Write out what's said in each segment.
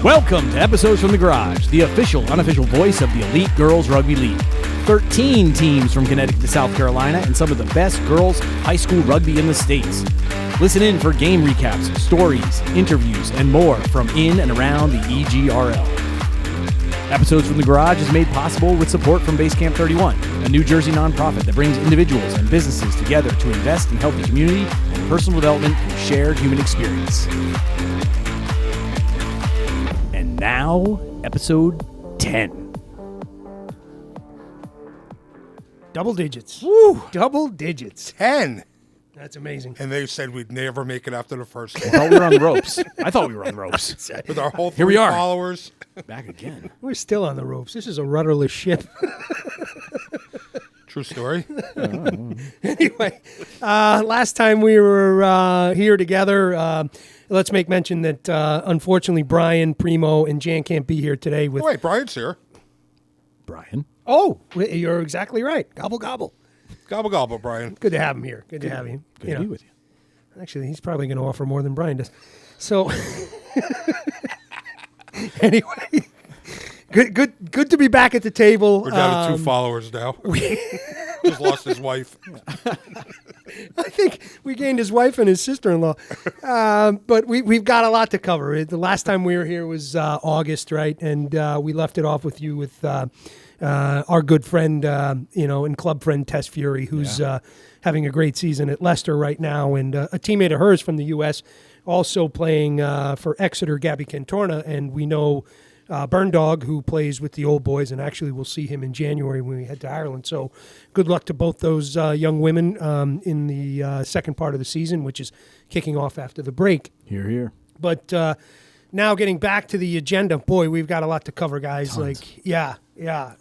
Welcome to Episodes from the Garage, the official, unofficial voice of the Elite Girls Rugby League. 13 teams from Connecticut to South Carolina and some of the best girls high school rugby in the States. Listen in for game recaps, stories, interviews, and more from in and around the EGRL. Episodes from the Garage is made possible with support from Basecamp 31, a New Jersey nonprofit that brings individuals and businesses together to invest in healthy community and personal development through shared human experience. And now, episode 10. Double digits. Woo! Double digits. 10. That's amazing. And they said we'd never make it after the first I one. thought we were on the ropes. I thought we were on the ropes. With our whole Here we are. followers. Back again. We're still on the ropes. This is a rudderless ship. True story. Anyway, last time we were here together, let's make mention that unfortunately Brian, Primo, and Jan can't be here today with... Oh, wait, Brian's here. Brian. Oh, you're exactly right. Gobble, gobble. Gobble, gobble, Brian. Good to have him here. Good to have him. Good to be with you. Actually, he's probably going to offer more than Brian does. So, anyway, good to be back at the table. We're down to 2 followers now. Just lost his wife. I think we gained his wife and his sister-in-law. But we've got a lot to cover. The last time we were here was August, right? And we left it off with you with our good friend, and club friend Tess Fury, who's having a great season at Leicester right now, and a teammate of hers from the U.S., also playing for Exeter, Gabby Cantorna, and we know Burn Dog, who plays with the old boys, and actually we'll see him in January when we head to Ireland. So good luck to both those young women in the second part of the season, which is kicking off after the break. Here, here. But now getting back to the agenda, boy, we've got a lot to cover, guys. Tons. Yeah.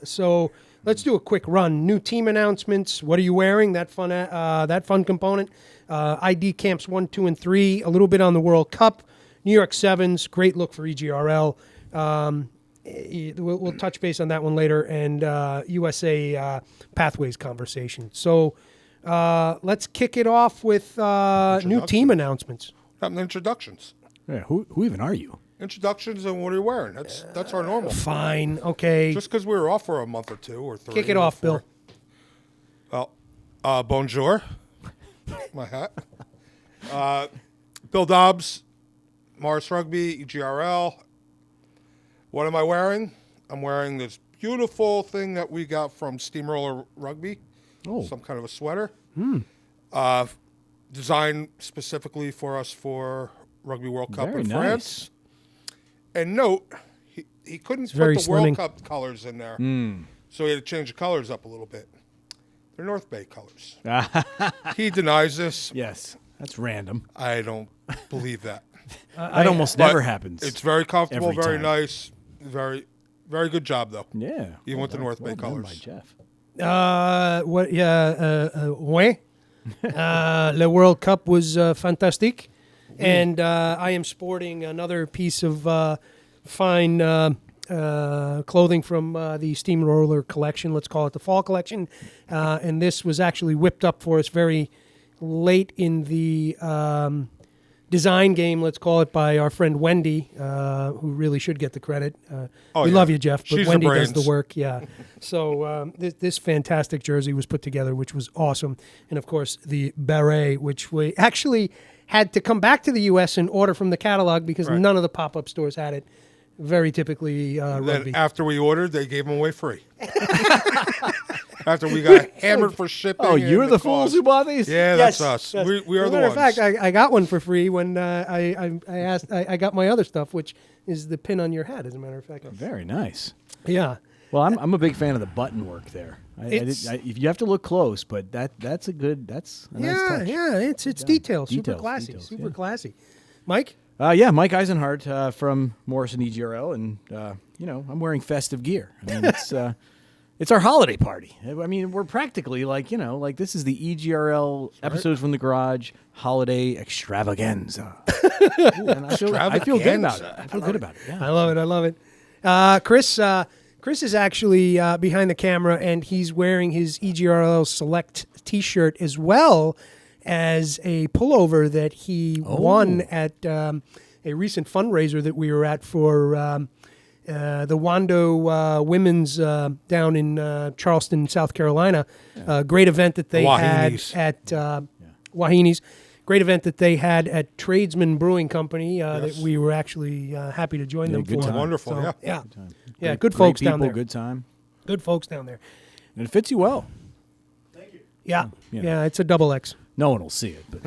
So let's do a quick run. New team announcements. What are you wearing? That fun component. ID camps 1, 2, and 3. A little bit on the World Cup. New York Sevens. Great look for EGRL. We'll touch base on that one later, and USA Pathways conversation. So let's kick it off with new team announcements. Introductions. Yeah, who even are you? Introductions and what are you wearing? That's our normal. Fine, okay. Just because we were off for a month or 2 or 3. Kick it off, Bill. Well, bonjour. My hat. Bill Dobbs, Morris Rugby, EGRL. What am I wearing? I'm wearing this beautiful thing that we got from Steamroller Rugby. Oh. Some kind of a sweater. Designed specifically for us for Rugby World Cup Very in nice. France. And note, he couldn't put very the slimming. World Cup colors in there. So he had to change the colors up a little bit. They're North Bay colors. He denies this. Yes, that's random. I don't believe that. That almost never happens. It's very comfortable, Every very time. nice, very, very good job though. Yeah. Even with the North Bay done colors. by Jeff. What? Ouais. The World Cup was fantastic, and I am sporting another piece of fine clothing from the Steamroller collection. Let's call it the fall collection, and this was actually whipped up for us very late in the design game, let's call it, by our friend Wendy, who really should get the credit. We love you, Jeff, but She's Wendy the does the brains. work. Yeah. So this fantastic jersey was put together, which was awesome. And, of course, the beret, which we actually had to come back to the U.S. and order from the catalog because none of the pop-up stores had it. Very typically rugby. Then after we ordered, they gave them away free. After we got hammered for shipping. Oh, and you're the fools cost. who bought these? Yeah, that's us. Yes. We are As a the matter ones. of fact, I got one for free when I got my other stuff, which is the pin on your hat, as a matter of fact. Very nice. Yeah. Well, I'm a big fan of the button work there. It's- If you have to look close, but that's a nice touch. Yeah, it's detailed. Super Details, classy. details, Super yeah. classy. Mike? Mike Eisenhart from Morrison EGRL, and I'm wearing festive gear. I mean, it's our holiday party. I mean, we're practically like this is the EGRL Episodes from the Garage Holiday Extravaganza. Ooh, and I feel good about it. I feel good about it. Yeah. I love it. Chris is actually behind the camera, and he's wearing his EGRL Select T-shirt as well as a pullover that he won at a recent fundraiser that we were at for the Wando women's down in Charleston, South Carolina. Great event that they had at Wahini's. Great event that they had at Tradesman Brewing Company that we were actually happy to join them good for. time. Wonderful, So, yeah. Good time. Yeah, Great- good great folks down people, there. Good time. Good folks down there. And it fits you well. Yeah, Yeah. yeah, it's a double X. No one will see it, but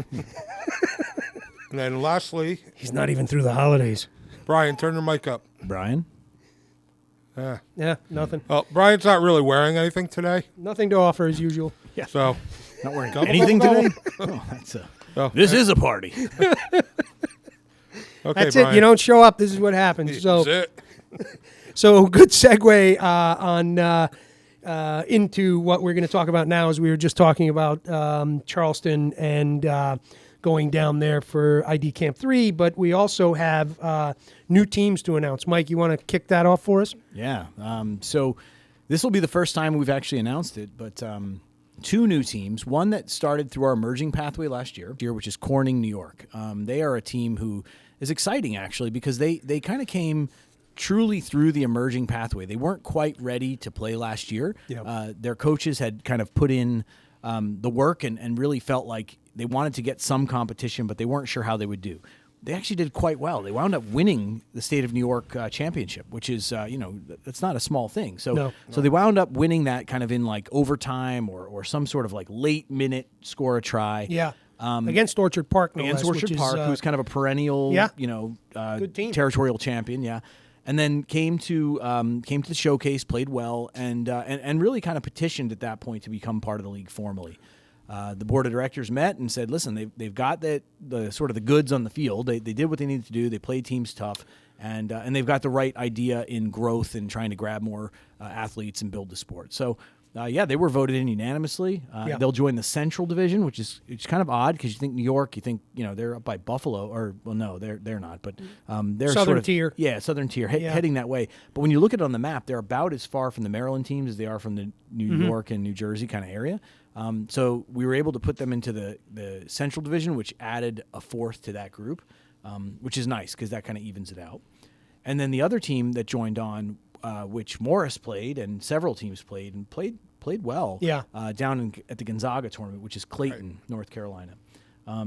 And then lastly, He's not even through the holidays. Brian, turn your mic up. Brian? Yeah, nothing. Well, Brian's not really wearing anything today, Nothing to offer as usual. so Not wearing Double, anything double, today? Oh, that's a... Oh, This is a party. okay, That's Brian. it. You don't show up. This is what happens. So, That's it. so good segue on into what we're going to talk about now. As we were just talking about Charleston and going down there for ID Camp 3, but we also have new teams to announce. Mike, you want to kick that off for us? Yeah. So this will be the first time we've actually announced it, but two new teams. One that started through our emerging pathway last year, which is Corning, New York. They are a team who is exciting, actually, because they kind of came truly through the emerging pathway. They weren't quite ready to play last year. Yep. Their coaches had kind of put in the work and really felt like they wanted to get some competition, but they weren't sure how they would do. They actually did quite well. They wound up winning the State of New York championship, which is, that's not a small thing. So so they wound up winning that kind of in like overtime or some sort of like late minute score a try. Yeah. Against Orchard Park, no Against less, Orchard which Park, is, who's kind of a perennial, yeah. Good team. territorial champion, yeah. And then came to the showcase, played well, and really kind of petitioned at that point to become part of the league formally. The board of directors met and said, "Listen, they've got the sort of the goods on the field. They did what they needed to do. They played teams tough, and they've got the right idea in growth and trying to grab more athletes and build the sport." So. They were voted in unanimously. They'll join the Central Division, which is kind of odd because you think New York, you think they're up by Buffalo, or well, no, they're not, but they're Southern sort of, tier. Yeah, Southern tier, heading that way. But when you look at it on the map, they're about as far from the Maryland teams as they are from the New York and New Jersey kind of area. So we were able to put them into the Central Division, which added a fourth to that group, which is nice because that kind of evens it out. And then the other team that joined on, which Morris played and several teams played and played well. Yeah. Down at the Gonzaga tournament, which is Clayton, North Carolina.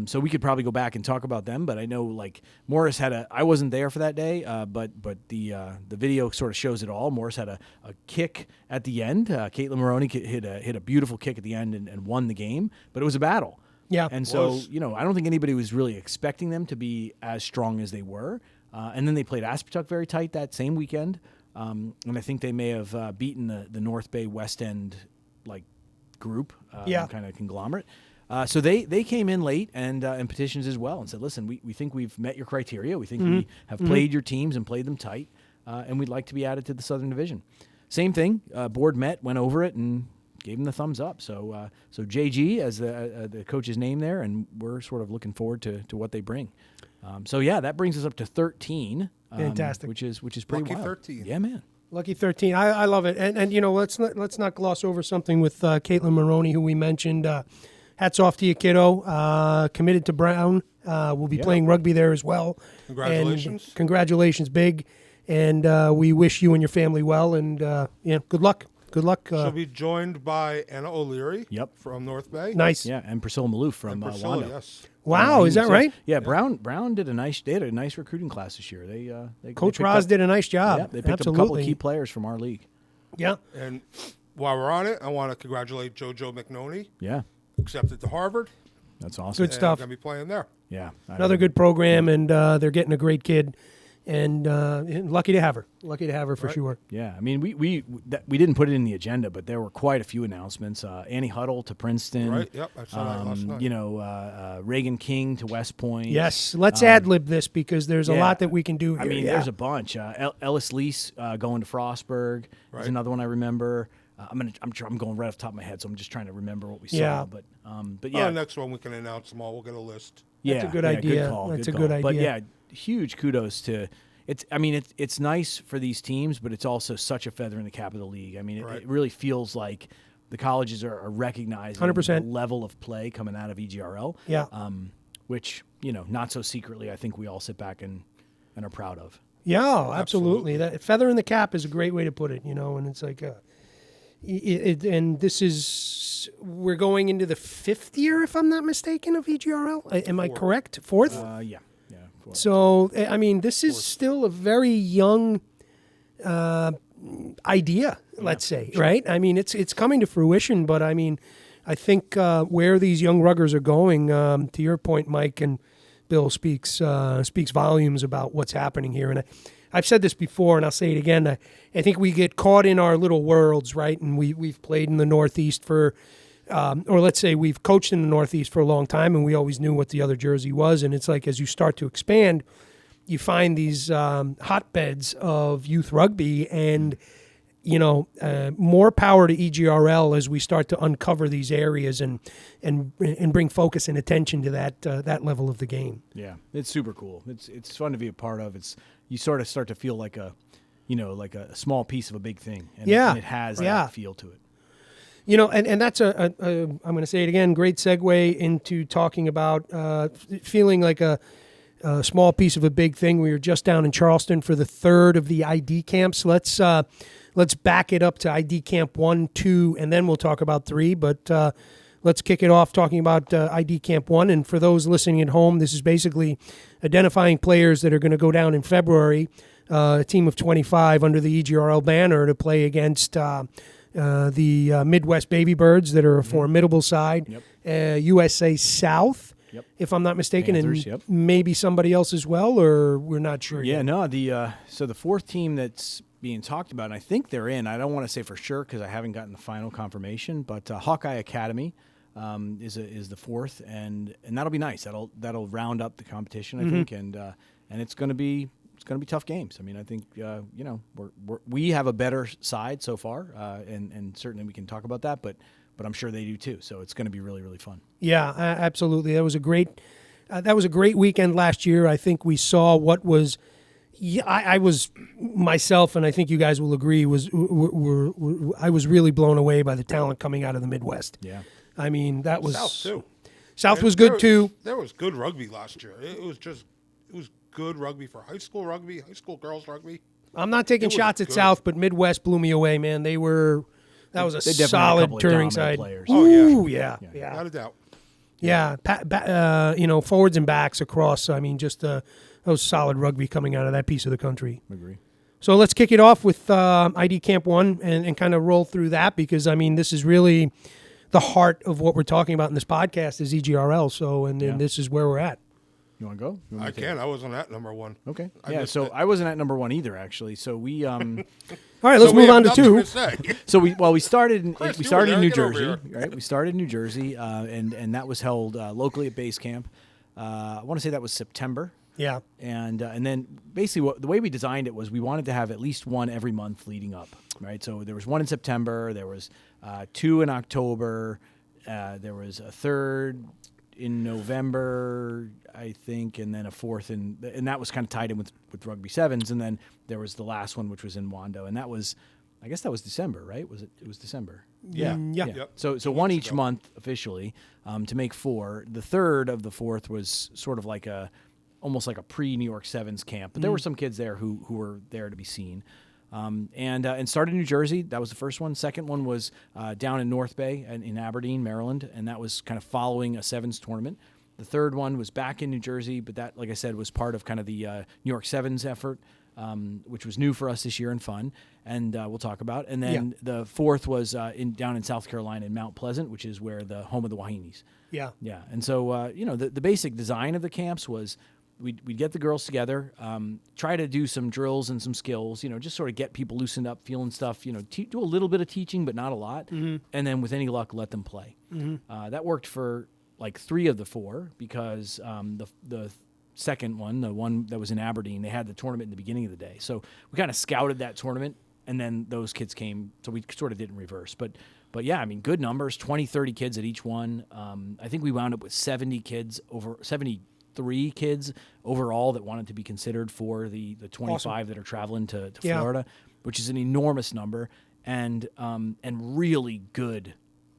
So we could probably go back and talk about them, but I know like Morris had I wasn't there for that day, but the video sort of shows it all. Morris had a kick at the end. Caitlin Maroney hit a beautiful kick at the end and won the game, but it was a battle. Yeah. And so I don't think anybody was really expecting them to be as strong as they were. And then they played Aspetuck very tight that same weekend. And I think they may have beaten the North Bay West End like group, kind of conglomerate. So they came in late and petitions as well and said, listen, we think we've met your criteria. We think we have played your teams and played them tight, and we'd like to be added to the Southern Division. Same thing. Board met, went over it, and gave them the thumbs up. So JG as the coach's name there, and we're sort of looking forward to what they bring. That brings us up to 13. Fantastic. Which is pretty Lucky wild. 13. Yeah, man. Lucky 13. I love it. And let's not gloss over something with Caitlin Maroney, who we mentioned. Hats off to you, kiddo. Committed to Brown. We'll be playing rugby there as well. Congratulations. And congratulations, big. And we wish you and your family well. And good luck. Good luck. She'll be joined by Anna O'Leary. Yep. From North Bay. Nice. Yeah, and Priscilla Maloof from Priscilla, Wando. yes. Wow, is that right? Yeah, Brown did a nice recruiting class this year. They Coach picked Roz up- did a nice job. Yeah, they picked up a couple Absolutely. of key players from our league. Yeah. And while we're on it, I want to congratulate JoJo McNoney. Yeah, Accepted to Harvard. that's awesome. Good stuff. Going to be playing there. Yeah, Another good program, and they're getting a great kid. And lucky to have her. Lucky to have her for sure. Yeah, I mean, we didn't put it in the agenda, but there were quite a few announcements. Annie Huddle to Princeton. Right, yep, I saw that last night. Reagan King to West Point. Yes, let's ad-lib this because there's a lot that we can do here. I mean, yeah. there's a bunch. Ellis Lease going to Frostburg. There's another one I remember. I'm going right off the top of my head, so I'm just trying to remember what we saw. Yeah. But Yeah. Next one we can announce them all. We'll get a list. That's a good idea. Good call. That's good a good call. But idea. yeah, huge kudos to. It's nice for these teams, but it's also such a feather in the cap of the league. I mean, it really feels like the colleges are recognizing 100%. the level of play coming out of EGRL. Yeah. Which not so secretly, I think we all sit back and and are proud of. Yeah, absolutely. That feather in the cap is a great way to put it, and it's like and this is, we're going into the 5th year, if I'm not mistaken, of EGRL. Am I correct? 4th? Yeah. Fourth. So, I mean, this is still a very young idea, let's say, right? I mean, it's coming to fruition, but I mean, I think where these young ruggers are going, to your point, Mike, and Bill speaks volumes about what's happening here. And I've said this before, and I'll say it again. I think we get caught in our little worlds, right? And we've played in the Northeast for, or let's say we've coached in the Northeast for a long time, and we always knew what the other jersey was. And it's like as you start to expand, you find these hotbeds of youth rugby, and more power to EGRL as we start to uncover these areas and bring focus and attention to that level of the game. Yeah, it's super cool. It's fun to be a part of. You sort of start to feel like a small piece of a big thing. And it has that feel to it. And that's I'm going to say it again, great segue into talking about feeling like a small piece of a big thing. We were just down in Charleston for the 3rd of the ID camps. Let's back it up to ID Camp 1, 2, and then we'll talk about 3. But let's kick it off talking about ID Camp 1. And for those listening at home, this is basically identifying players that are going to go down in February, a team of 25 under the EGRL banner to play against the Midwest Baby Birds that are a formidable side, USA South, if I'm not mistaken, Panthers, and maybe somebody else as well, or we're not sure yet. No, so the 4th team that's being talked about, and I think they're in. I don't want to say for sure because I haven't gotten the final confirmation, but Hawkeye Academy is the 4th, and that'll be nice. That'll round up the competition, I think, and it's going to be tough games. I mean, I think we have a better side so far, and certainly we can talk about that, but I'm sure they do too. So it's going to be really, really fun. Yeah, absolutely. That was a great weekend last year. I think we saw what was. Yeah, I was myself, and I think you guys will agree. I was really blown away by the talent coming out of the Midwest. Yeah, I mean that was South too. South was good too. There was good rugby last year. It was good rugby for high school girls ruggy. I'm not taking shots at South, but Midwest blew me away, man. That was a solid touring side. Players. Oh yeah, Without a doubt. Yeah, forwards and backs across. I mean, just that was solid rugby coming out of that piece of the country. Agree. So let's kick it off with ID Camp 1 and kind of roll through that because, I mean, this is really the heart of what we're talking about in this podcast is EGRL. So, and this is where we're at. You want to go? I can. I wasn't at number 1. Okay. I wasn't at number 1 either, actually. So we all right, let's move on to 2. So we started in Chris, we started in New Jersey, here. right? We started in New Jersey, and that was held locally at base camp. I want to say that was September. Yeah. And then basically the way we designed it was we wanted to have at least one every month leading up, right? So there was one in September, there was 2 in October, there was a 3rd in November, I think, and then a 4th, and that was kind of tied in with Rugby Sevens, and then there was the last one, which was in Wando, and that was, I guess that was December, right? It was December. Yeah. Yep. So one each month officially to make 4. The 3rd of the 4th was sort of like almost like a pre-New York Sevens camp, but there were some kids there who were there to be seen. And started in New Jersey. That was the first one. Second one was down in North Bay in Aberdeen, Maryland, and that was kind of following a Sevens tournament. The third one was back in New Jersey, but that, like I said, was part of kind of the New York Sevens effort, which was new for us this year and fun, and we'll talk about. And then the 4th was down in South Carolina in Mount Pleasant, which is where the home of the Wahinis. Yeah. And so, the basic design of the camps was we'd get the girls together, try to do some drills and some skills, just sort of get people loosened up, feeling stuff, do a little bit of teaching, but not a lot. Mm-hmm. And then with any luck, let them play. Mm-hmm. That worked for like 3 of the 4 because the second one, the one that was in Aberdeen, they had the tournament in the beginning of the day. So we kind of scouted that tournament, and then those kids came, so we sort of did in reverse. But yeah, I mean, good numbers, 20, 30 kids at each one. I think we wound up with 73 kids overall that wanted to be considered for the 25 that are traveling to Florida, which is an enormous number, and really good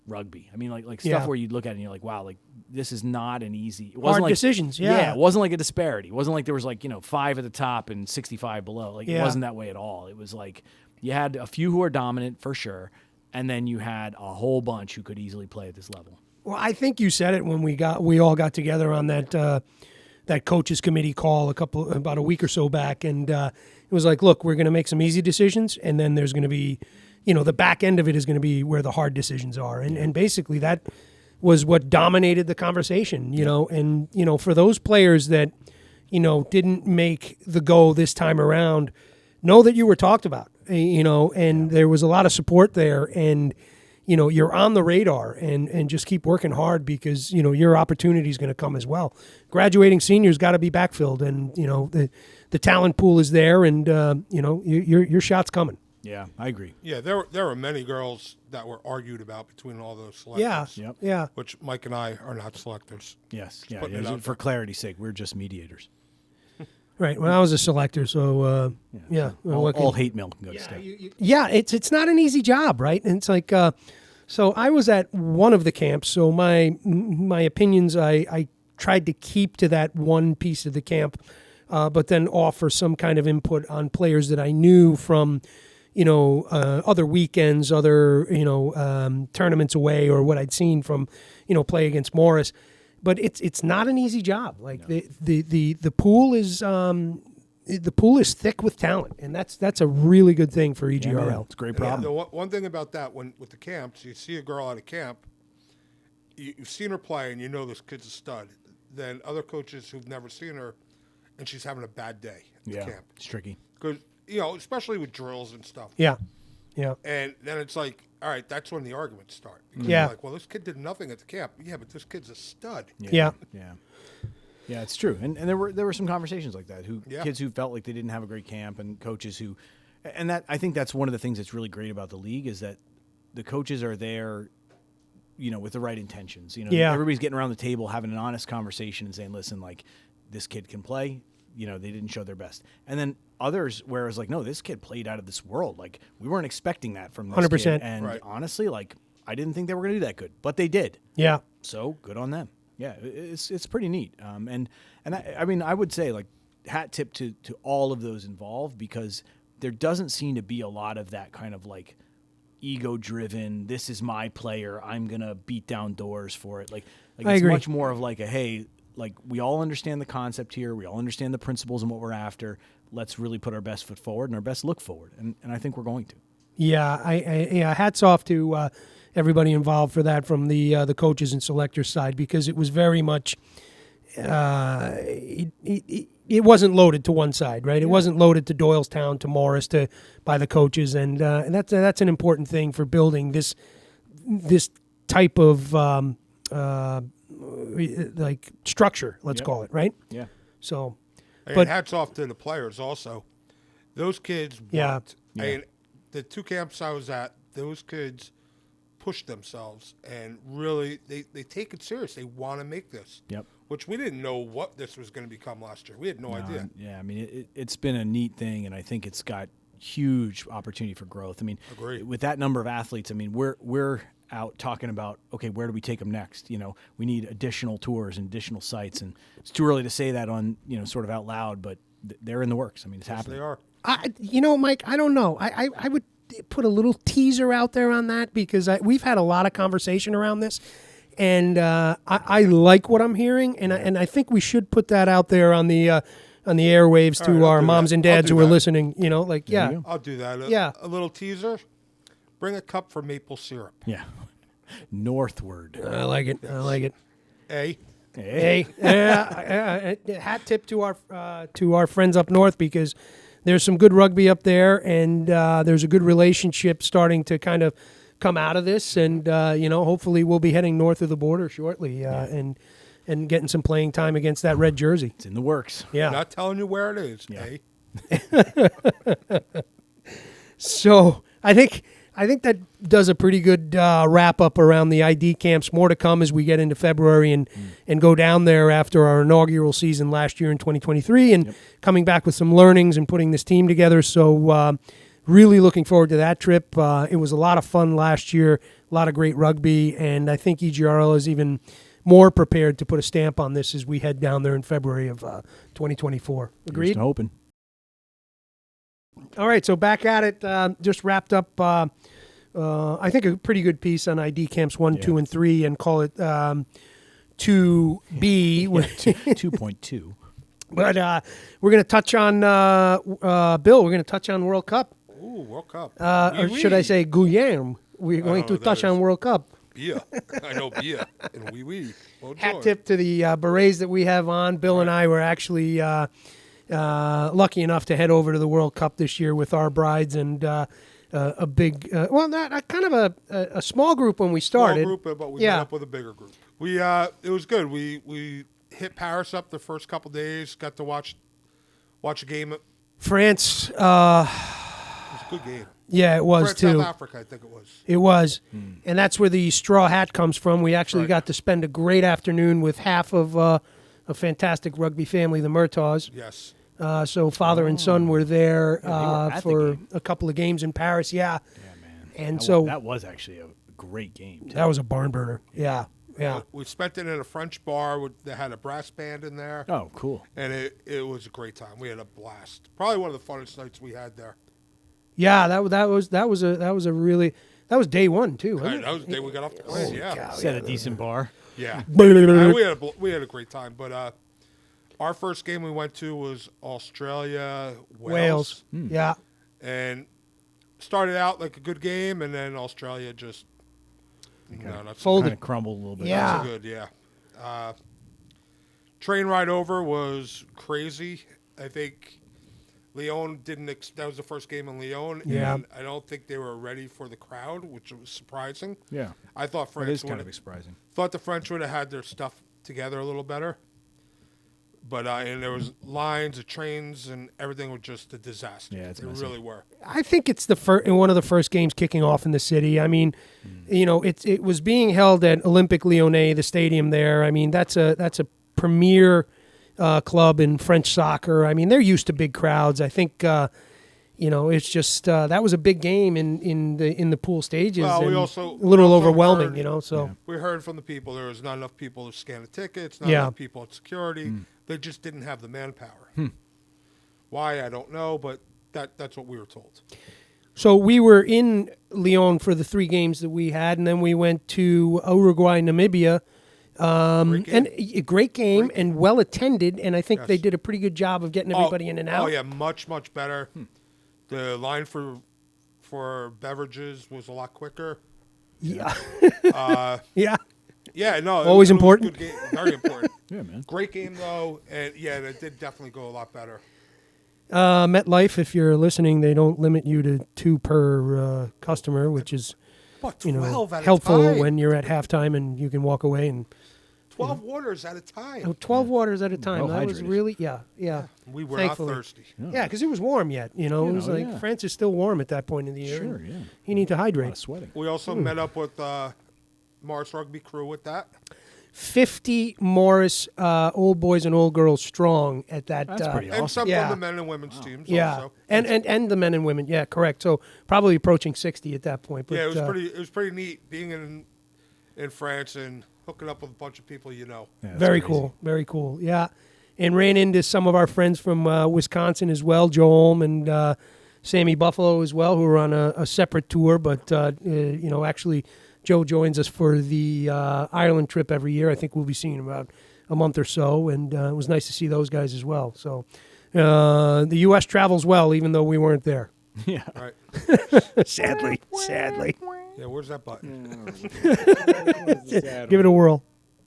rugby. I mean, like stuff Yeah. where you look at it and you're like, wow, like this is not an easy. It Hard wasn't like decisions, yeah. it wasn't like a disparity. It wasn't like there was like 5 at the top and 65 below. Like it Yeah. wasn't that way at all. It was like you had a few who are dominant for sure, and then you had a whole bunch who could easily play at this level. Well, I think you said it when we all got together on that coaches committee call about a week or so back, and it was like, look, we're going to make some easy decisions, and then there's going to be, the back end of it is going to be where the hard decisions are, and basically that was what dominated the conversation, and for those players that didn't make the go this time around, know that you were talked about, and there was a lot of support there, and you're on the radar, and just keep working hard because, your opportunity is going to come as well. Graduating seniors got to be backfilled, and, the talent pool is there, and, your shot's coming. Yeah, I agree. Yeah, there were many girls that were argued about between all those Yeah, selectors. Yep. yeah. Which Mike and I are not selectors. Yes, putting it out for clarity's sake, we're just mediators. Right. Well, I was a selector, so, yeah. All hate mail can go to Stef. Yeah, it's not an easy job, right? And it's like, so I was at one of the camps, so my opinions, I tried to keep to that one piece of the camp, but then offer some kind of input on players that I knew from, other weekends, other, tournaments away, or what I'd seen from, play against Morris. But it's not an easy job. Like the pool is thick with talent, and that's a really good thing for EGRL. It's a great problem. The one thing about that, with the camps, you see a girl at a camp, you've seen her play, and you know this kid's a stud. Then other coaches who've never seen her, and she's having a bad day at the camp. It's tricky. Because, especially with drills and stuff. Yeah. And then it's like, all right, that's when the arguments start. Because Yeah. you're like, well, this kid did nothing at the camp. Yeah, but this kid's a stud. Yeah. Yeah, it's true. And there were some conversations like that. Yeah. Kids who felt like they didn't have a great camp, and coaches who, and that I think that's one of the things that's really great about the league is that the coaches are there, with the right intentions. Yeah. Everybody's getting around the table having an honest conversation and saying, listen, like this kid can play. They didn't show their best. And then others where it was like, no, this kid played out of this world. Like we weren't expecting that from this 100%. kid. And Right. honestly, like I didn't think they were going to do that good, but they did. Yeah. So good on them. Yeah, it's pretty neat. And I mean, I would say like hat tip to all of those involved, because there doesn't seem to be a lot of that kind of like ego driven. This is my player. I'm gonna beat down doors for it. Like I it's agree. much more of like a hey, like we all understand the concept here. We all understand the principles and what we're after. Let's really put our best foot forward and our best look forward. And I think we're going to. Yeah, Hats off to everybody involved for that from the coaches and selectors side, because it was very much it wasn't loaded to one side, right? It wasn't loaded to Doylestown, to Morris, by the coaches, and that's an important thing for building this type of like structure. Let's call it, right? Yeah. So, And but hats off to the players also. Those kids Yeah. worked. Yeah. I mean, the two camps I was at, those kids pushed themselves and really they take it serious. They want to make this. Yep. Which we didn't know what this was going to become last year. We had no idea. Yeah, I mean, it's been a neat thing, and I think it's got huge opportunity for growth. I mean, Agreed. with that number of athletes, I mean, we're out talking about, okay, where do we take them next? We need additional tours and additional sites, and it's too early to say that on, sort of out loud, but they're in the works. I mean, it's Yes, happening. they are. Mike, I don't know. I would put a little teaser out there on that, because we've had a lot of conversation around this, and I like what I'm hearing, and I think we should put that out there on the airwaves All to right, I'll our do moms that. and I'll dads do who are that. listening. you go. I'll do that. A little teaser. Bring a cup for maple syrup. Yeah. Northward. I like it. A. Hey, hat tip to our friends up north, because there's some good rugby up there, and there's a good relationship starting to kind of come out of this, and hopefully we'll be heading north of the border shortly, and getting some playing time against that red jersey. It's in the works. Yeah. Not telling you where it is. Yeah. A. So I think that does a pretty good wrap up around the ID camps. More to come as we get into February and go down there after our inaugural season last year in 2023, and coming back with some learnings and putting this team together. So really looking forward to that trip. It was a lot of fun last year, a lot of great rugby, and I think EGRL is even more prepared to put a stamp on this as we head down there in February of 2024. Agreed? Just hoping. All right, so back at it. Just wrapped up, I think, a pretty good piece on ID Camps 1, 2, and 3, and call it 2B. 2.2. But we're going to touch on, Bill, we're going to touch on World Cup. Ooh, World Cup. Or should I say Guyam? We're going to touch on World Cup. Beer. I know beer. And wee. Hat tip to the berets that we have on. Bill and I were actually lucky enough to head over to the World Cup this year with our brides and a big, not kind of a small group when we started. Small group, but we met up with a bigger group. It was good. We hit Paris up the first couple days. Got to watch a game. France. It was a good game. Yeah, it was France, too. South Africa, I think it was. It was, and that's where the straw hat comes from. We actually got to spend a great afternoon with half of a fantastic rugby family, the Murtaughs. Yes. So father and son were there for game. a couple of games in Paris. Yeah. Yeah, man. And that was actually a great game. That was a barn burner. Yeah. Yeah. We spent it in a French bar that had a brass band in there. Oh, cool. And it was a great time. We had a blast. Probably one of the funnest nights we had there. Yeah, that was day one too. Wasn't That was the day we got off the plane. Yeah. God. Set a decent bar. Yeah. it? We had a great time. But our first game we went to was Australia, Wales. Yeah. And started out like a good game, and then Australia just not so Folded. Kind of crumbled a little bit. Yeah. Not so good. Yeah. Train ride over was crazy. I think Lyon that was the first game in Lyon. Yeah. And I don't think they were ready for the crowd, which was surprising. Yeah. I thought That France is kind of surprising. thought the French would have had their stuff together a little better. But and there was lines of trains and everything was just a disaster. Yeah, it's they messy. really were. I think it's one of the first games kicking off in the city. I mean, it was being held at Olympique Lyonnais, the stadium there. I mean, that's a premier club in French soccer. I mean, they're used to big crowds. I think it's just that was a big game in the pool stages. Well, and we also a little we also overwhelming, heard- So We heard from the people there was not enough people to scan the tickets, not enough people at security. They just didn't have the manpower. Why, I don't know, but that's what we were told. So we were in Lyon for the 3 games that we had, and then we went to Uruguay, Namibia. And a great game and well attended, and I think they did a pretty good job of getting everybody in and out. Oh yeah, much better. The line for beverages was a lot quicker. Yeah. Yeah, no, Always it was important. a good game, very important. Yeah, man. Great game though, and it did definitely go a lot better. MetLife, if you're listening, they don't limit you to 2 per customer, which is But 12 at a helpful time. when you're at halftime and you can walk away and 12 waters at a time. 12 waters at a time. Well That was hydrated. really yeah. We were Thankfully. not thirsty. Yeah, because it was warm yet. It was like yeah. France is still warm at that point in the year. Sure, and yeah. You need to A lot hydrate. of sweating. We also met up with Mars Rugby crew with that. 50 Morris old boys and old girls strong at that. That's pretty And awesome. some Yeah. from the men and women's teams Yeah, also. and the men and women. Yeah, correct. So probably approaching 60 at that point. But, Yeah, it was pretty neat being in France and hooking up with a bunch of people you know. Yeah, that's very crazy. cool, very cool. Yeah, and ran into some of our friends from Wisconsin as well, Joe Olm and Sammy Buffalo as well, who were on a separate tour. But actually, Joe joins us for the Ireland trip every year. I think we'll be seeing him about a month or so, and it was nice to see those guys as well. So the U.S. travels well, even though we weren't there. Yeah. All right. Sadly. Yeah, where's that button? Give it a whirl.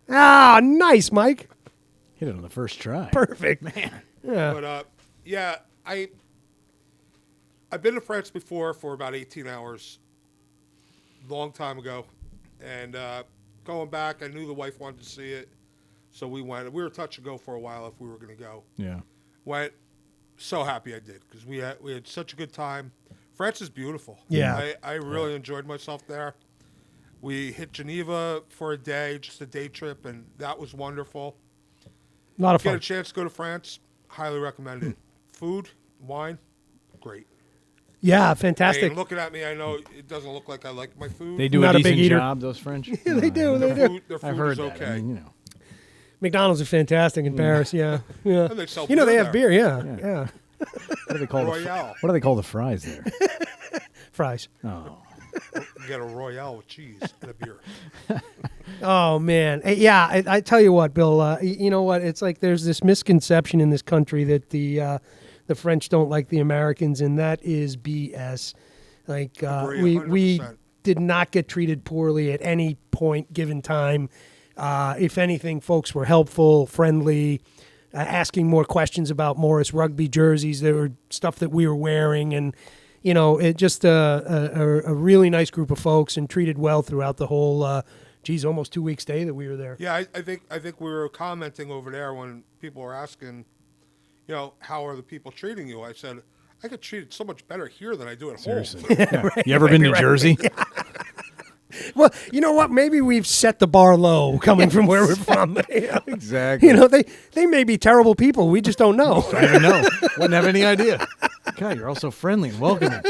Ah, nice, Mike. Hit it on the first try. Perfect, man. Yeah. But I've been to France before for about 18 hours, long time ago, and going back, I knew the wife wanted to see it, so we went. We were touch and go for a while if we were going to go. Yeah. Went. So happy I did because we had such a good time. France is beautiful. Yeah. I really enjoyed myself there. We hit Geneva for a day, just a day trip, and that was wonderful. A lot of Get a fun. chance to go to France, highly recommend it. Food, wine, great. Yeah, I fantastic. mean, looking at me, I know it doesn't look like I like my food. They do Not a a big decent eater. job, those French. Yeah, they do. They do. Their food I've heard is that. okay. I mean, McDonald's are fantastic in Paris. Yeah, yeah. And they sell You know, beer they have there. beer. Yeah. what do they call Royale. what do they call the fries there? Fries. Oh, You get a Royale with cheese and a beer. Oh man, yeah. I tell you what, Bill. You know what? It's like there's this misconception in this country that the French don't like the Americans, and that is BS. Like Agree, we 100%. did not get treated poorly at any point given time. If anything, folks were helpful, friendly, asking more questions about Morris Rugby jerseys. There were stuff that we were wearing, and you know, it just a really nice group of folks, and treated well throughout the whole. Almost 2 week stay that we were there. Yeah, I think we were commenting over there when people were asking, you know, how are the people treating you? I said, I get treated so much better here than I do at home. yeah. You ever been to Jersey? Well, you know what? Maybe we've set the bar low coming from where we're from. You know? Exactly. You know, they may be terrible people. We just don't know. I don't know. Wouldn't have any idea. God, you're all so friendly and welcoming.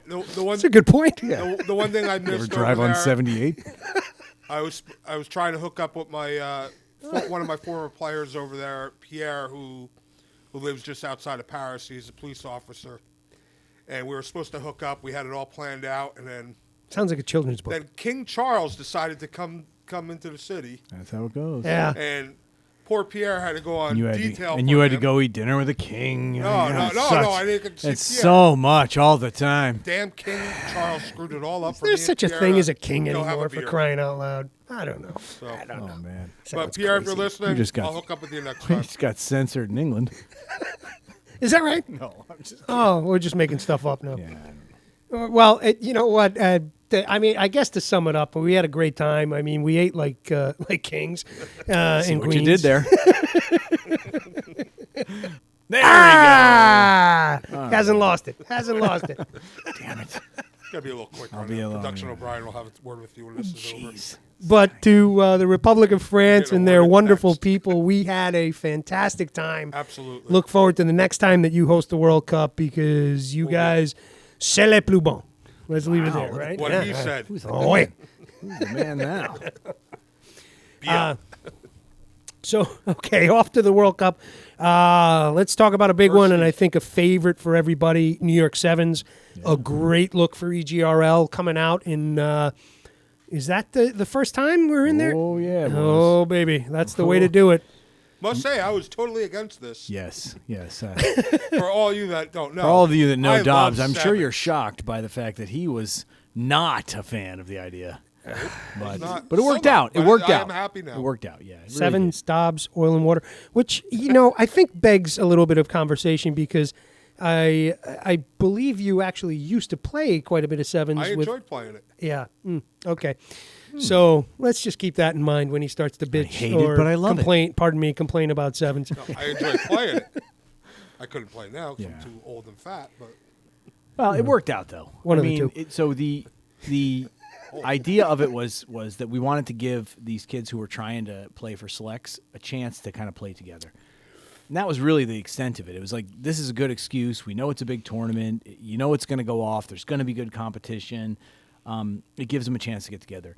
The one, That's a good point. the one thing I You ever missed drive over on there, 78? I was trying to hook up with my one of my former players over there, Pierre, who lives just outside of Paris. He's a police officer, and we were supposed to hook up. We had it all planned out, and then Sounds like a children's book. King Charles decided to come into the city, That's how it goes. Yeah. and poor Pierre had to go on You had detail. to, and for you had to him. go eat dinner with a king. No, I didn't. See It's Pierre. so much all the time. Damn King Charles screwed it all up for There's me and such a Pierre thing to as a king go have anymore a for beer. crying out loud. I don't know. So, I don't know. Oh, man. but Sounds Pierre, if crazy. you're listening, You just got- I'll hook up with you next He time. just got censored in England. Is that right? No, I'm just Oh, we're just making stuff up now. yeah. Well, you know what? I mean, I guess to sum it up, we had a great time. I mean, we ate like kings See and what queens. you did there. There Hasn't lost it. Hasn't lost it. we go. Damn it. Gotta be a little quicker. I'll on be that. alone, Production yeah. O'Brien will have a word with you when this is over. Jeez. But to the Republic of France Get a and their word of wonderful text. people, we had a fantastic time. Absolutely. Look forward to the next time that you host the World Cup because you guys, c'est le plus bon. Let's leave it there, right? What Yeah. he said. Oh, wait. Who's the man now? Yeah. So, okay, off to the World Cup. Let's talk about a big one, and I think a favorite for everybody, New York Sevens. A great look for EGRL coming out in, is that the first time we're in there? Oh, yeah. it was. Oh, baby. That's the way to do it. Must say, I was totally against this. Yes, yes. For all you that don't know. For all of you that know I Dobbs, love I'm sure Savage. you're shocked by the fact that he was not a fan of the idea. But, not. but it worked Still not, out. It but worked I out. am happy now. It worked out, yeah. It really Sevens, Dobbs, Oil and Water, which, you know, I think begs a little bit of conversation because I believe you actually used to play quite a bit of sevens. I with, enjoyed playing it. Yeah. Okay. So let's just keep that in mind when he starts to bitch hate it, or but I love it. complain about sevens. I enjoyed playing it. I couldn't play now because Yeah. I'm too old and fat. But Well, it worked out though. One I of the mean, two. so the idea of it was that we wanted to give these kids who were trying to play for selects a chance to kind of play together. And that was really the extent of it. It was like, this is a good excuse. We know it's a big tournament. You know it's going to go off. There's going to be good competition. It gives them a chance to get together.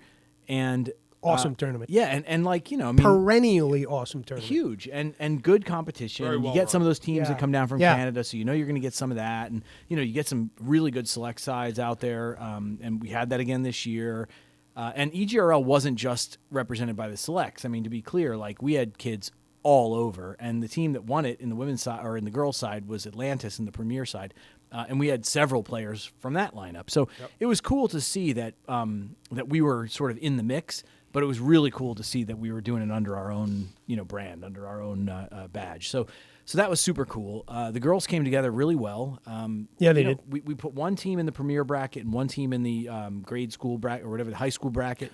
And Awesome tournament. yeah, and like, you know, I mean, Perennially awesome tournament. huge and good competition. Very You well get some of run. those teams Yeah. that come down from Yeah. Canada, so you know you're going to get some of that, and you know you get some really good select sides out there. And we had that again this year. And EGRL wasn't just represented by the selects. I mean, to be clear, like we had kids all over, and the team that won it in the women's side or in the girls' side was Atlantis in the Premier side, and we had several players from that lineup. So it was cool to see that that we were sort of in the mix. But it was really cool to see that we were doing it under our own, you know, brand, under our own badge. So that was super cool. The girls came together really well. Yeah, they you know, did. We put one team in the premier bracket and one team in the grade school bracket or whatever, the high school bracket,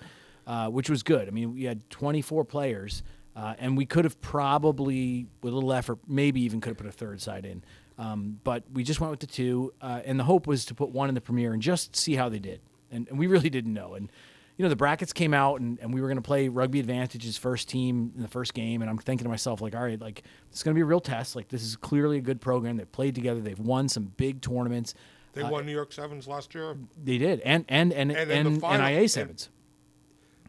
which was good. I mean, we had 24 players, and we could have probably, with a little effort, maybe even could have put a third side in. But we just went with the two, and the hope was to put one in the premier and just see how they did. And we really didn't know. And the brackets came out and we were going to play Rugby Advantage's first team in the first game. And I'm thinking to myself, like, all right, like, it's going to be a real test. Like, this is clearly a good program. They've played together. They've won some big tournaments. They won New York Sevens last year. They did. And the final, NIA Sevens.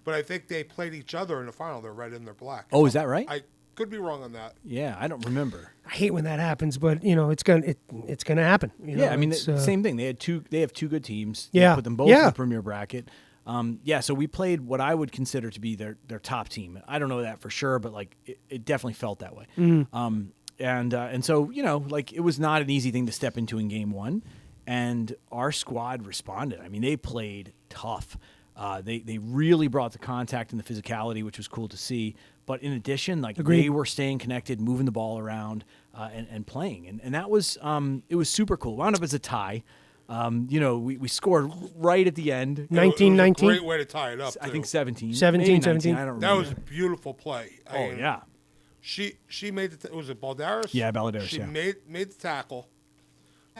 But I think they played each other in the final. They're red and they're black. Oh, is that right? I could be wrong on that. Yeah, I don't remember. I hate when that happens, but it's gonna happen. Yeah, I mean, same thing. They have two good teams. Yeah. They put them both in the premier bracket. So we played what I would consider to be their top team. I don't know that for sure, but like it definitely felt that way. And so like it was not an easy thing to step into in game one, and our squad responded. I mean, they played tough. They really brought the contact and the physicality, which was cool to see. But in addition, like they were staying connected, moving the ball around, and playing, and that was it was super cool. Wound up as a tie. We scored right at the end. 19-19. Great way to tie it up. I think 17. 17. I don't remember. That was a beautiful play. Yeah. She made the was it Baldaris? Yeah, Baldaris. She made the tackle,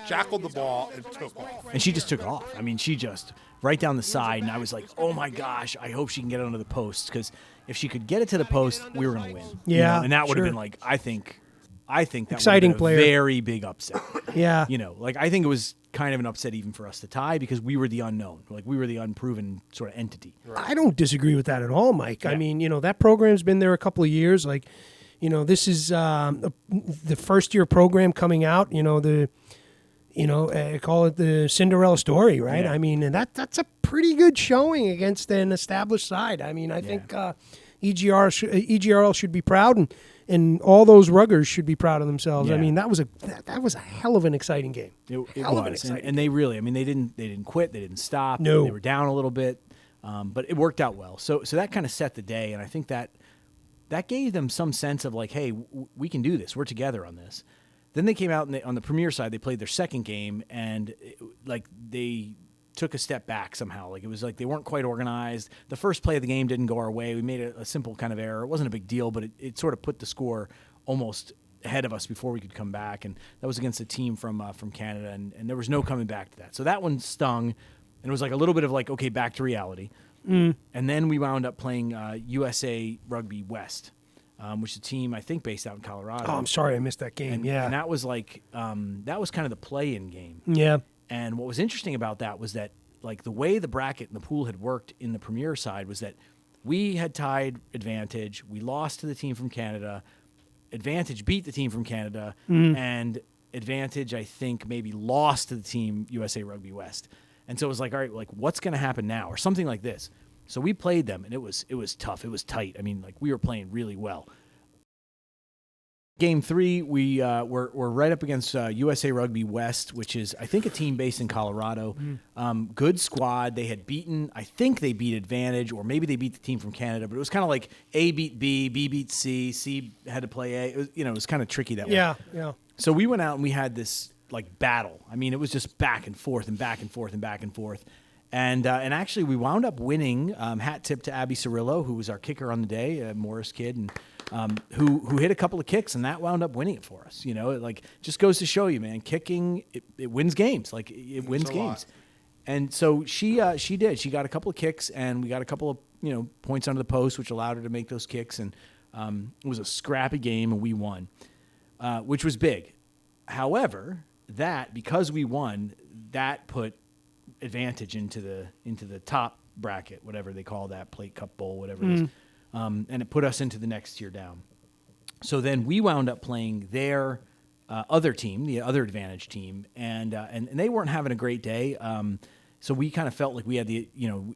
jackled the ball, and took off. And she just took off. I mean, she just right down the side, and I was like, oh my gosh, I hope she can get it under the post, because if she could get it to the post, we were going to win. Yeah, and that would have been like, I think that exciting would have been a very big upset. Yeah. Like I think it was kind of an upset even for us to tie, because we were the unknown. Like we were the unproven sort of entity. I don't disagree with that at all, Mike. Yeah. I mean, that program's been there a couple of years. Like, this is the first year program coming out, call it the Cinderella story, right? Yeah. I mean, and that's a pretty good showing against an established side. I mean, I think EGRL should be proud, and all those ruggers should be proud of themselves. Yeah. I mean, that was a hell of an exciting game. It was, and they really, I mean, they didn't quit, they didn't stop. No, they were down a little bit, but it worked out well. So that kind of set the day, and I think that gave them some sense of like, hey, we can do this. We're together on this. Then they came out and on the premier side, they played their second game, and they took a step back somehow. Like it was like they weren't quite organized. The first play of the game didn't go our way. We made a simple kind of error. It wasn't a big deal, but it sort of put the score almost ahead of us before we could come back. And that was against a team from Canada, and there was no coming back to that. So that one stung, and it was like a little bit of like, okay, back to reality. And then we wound up playing USA Rugby West, which is a team I think based out in Colorado. Oh, I'm sorry I missed that game. And that was like that was kind of the play-in game. Yeah. And what was interesting about that was that like the way the bracket and the pool had worked in the premier side was that we had tied Advantage, we lost to the team from Canada, Advantage beat the team from Canada, and Advantage I think maybe lost to the team USA Rugby West. And so it was like, all right, like what's going to happen now, or something like this. So we played them, and it was tough. It was tight. I mean, like we were playing really well. Game 3, we were right up against USA Rugby West, which is I think a team based in Colorado. Good squad. They had beaten. I think they beat Advantage, or maybe they beat the team from Canada. But it was kind of like A beat B, B beat C, C had to play A. It was, it was kind of tricky that way. Yeah. So we went out and we had this like battle. I mean, it was just back and forth and back and forth and back and forth. And actually, we wound up winning. Hat tip to Abby Cirillo, who was our kicker on the day, a Morris kid, and who hit a couple of kicks, and that wound up winning it for us. It like just goes to show you, man. Kicking it wins games. Like it wins games. And so she did. She got a couple of kicks, and we got a couple of points under the post, which allowed her to make those kicks. And it was a scrappy game, and we won, which was big. However, because we won, that put Advantage into the top bracket, whatever they call that, Plate Cup Bowl, whatever it is, and it put us into the next tier down. So then we wound up playing their other team, the other Advantage team, and they weren't having a great day. So we kind of felt like we had the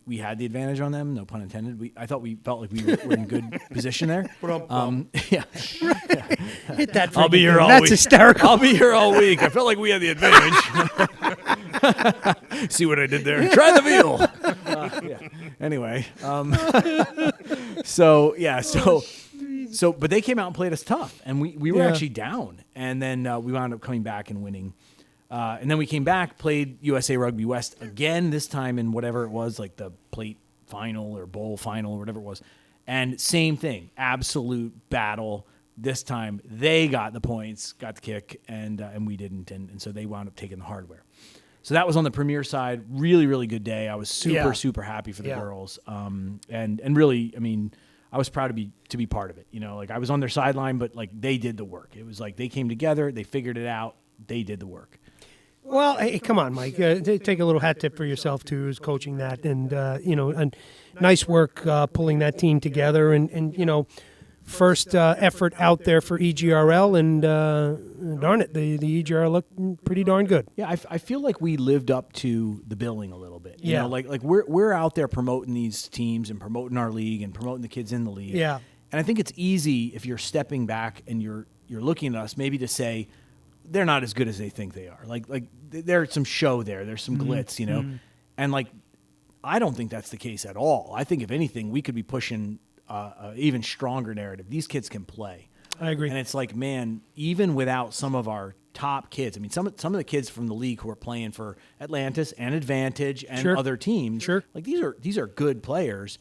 advantage on them, no pun intended. I thought we felt like we were in good position there. Yeah. Hit that. I'll be here all week. That's hysterical. I'll be here all week. I felt like we had the advantage. See what I did there? Try the veal. Yeah. Anyway, but they came out and played us tough, and we were actually down, and then we wound up coming back and winning. And then we came back, played USA Rugby West again, this time in whatever it was, like the plate final or bowl final or whatever it was. And same thing, absolute battle. This time they got the points, got the kick, and we didn't. And so they wound up taking the hardware. So that was on the Premier side. Really, really good day. I was super, Yeah. super happy for the Yeah. girls. And really, I mean, I was proud to be part of it. You know, like I was on their sideline, but like they did the work. It was like they came together, they figured it out, they did the work. Well, hey, come on, Mike. Take a little hat tip for yourself too, as coaching that, and and nice work pulling that team together, and first effort out there for EGRL, and darn it, the EGRL looked pretty darn good. Yeah, I feel like we lived up to the billing a little bit. You Yeah. know, like we're out there promoting these teams and promoting our league and promoting the kids in the league. Yeah. And I think it's easy if you're stepping back and you're looking at us maybe to say they're not as good as they think they are. Like there's some show there. There's some glitz, you know. And like I don't think that's the case at all. I think if anything, we could be pushing a even stronger narrative. These kids can play. I agree. And it's like, man, even without some of our top kids, I mean, some of the kids from the league who are playing for Atlantis and Advantage and Sure. other teams, Sure. like these are good players.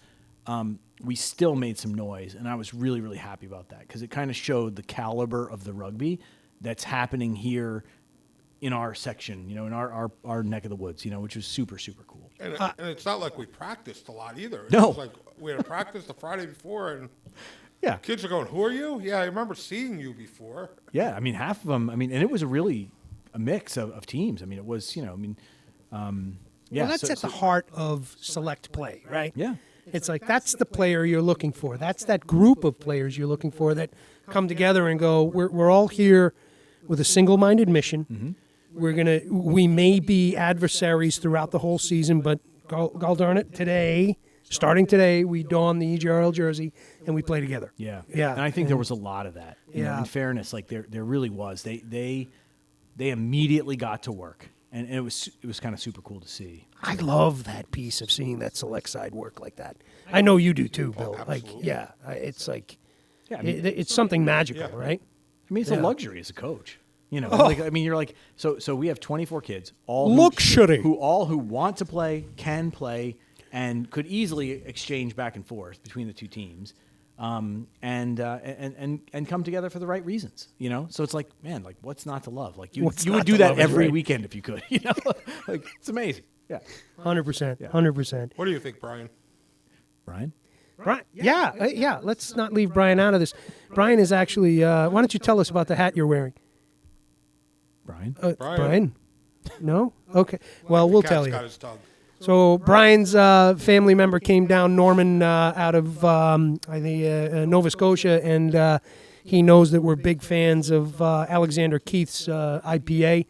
We still made some noise, and I was really, really happy about that because it kind of showed the caliber of the rugby that's happening here in our section, in our neck of the woods, which was super, super cool. And it's not like we practiced a lot either. It No. was like we had a practice the Friday before, and Yeah. kids are going, "Who are you?" Yeah, I remember seeing you before. Yeah, I mean, half of them, and it was a mix of teams. I mean, it was, yeah. Well, that's at the heart of select play, right? Yeah. It's like that's the player you're looking for. That's that group of players you're looking for that come together and go, we're all here with a single-minded mission. We may be adversaries throughout the whole season, but gall darn it, starting today, we don the EGRL jersey and we play together. Yeah. Yeah. And I think there was a lot of that. Yeah. In fairness, like there really was. They immediately got to work. And it was kind of super cool to see. I love that piece of seeing that select side work like that. I know you do too, Bill. absolutely. It's like, Yeah, I mean, it's something magical, Yeah. right? it's Yeah. a luxury as a coach. You're like, so we have 24 kids, all Luxury. who want to play, can play, and could easily exchange back and forth between the two teams, and come together for the right reasons. So it's like, man, like what's not to love? Like you What's would not do to that love is every right. weekend if you could. Like it's amazing. Yeah, 100%. 100%. What do you think, Brian? Brian. Brian, yeah. Let's not leave Brian out of this. Brian is actually. Why don't you tell us about the hat you're wearing? Brian. Brian. No. Okay. Well, we'll Cat's tell you. got his tongue. So Brian's family member came down, Norman, out of Nova Scotia, and he knows that we're big fans of Alexander Keith's IPA,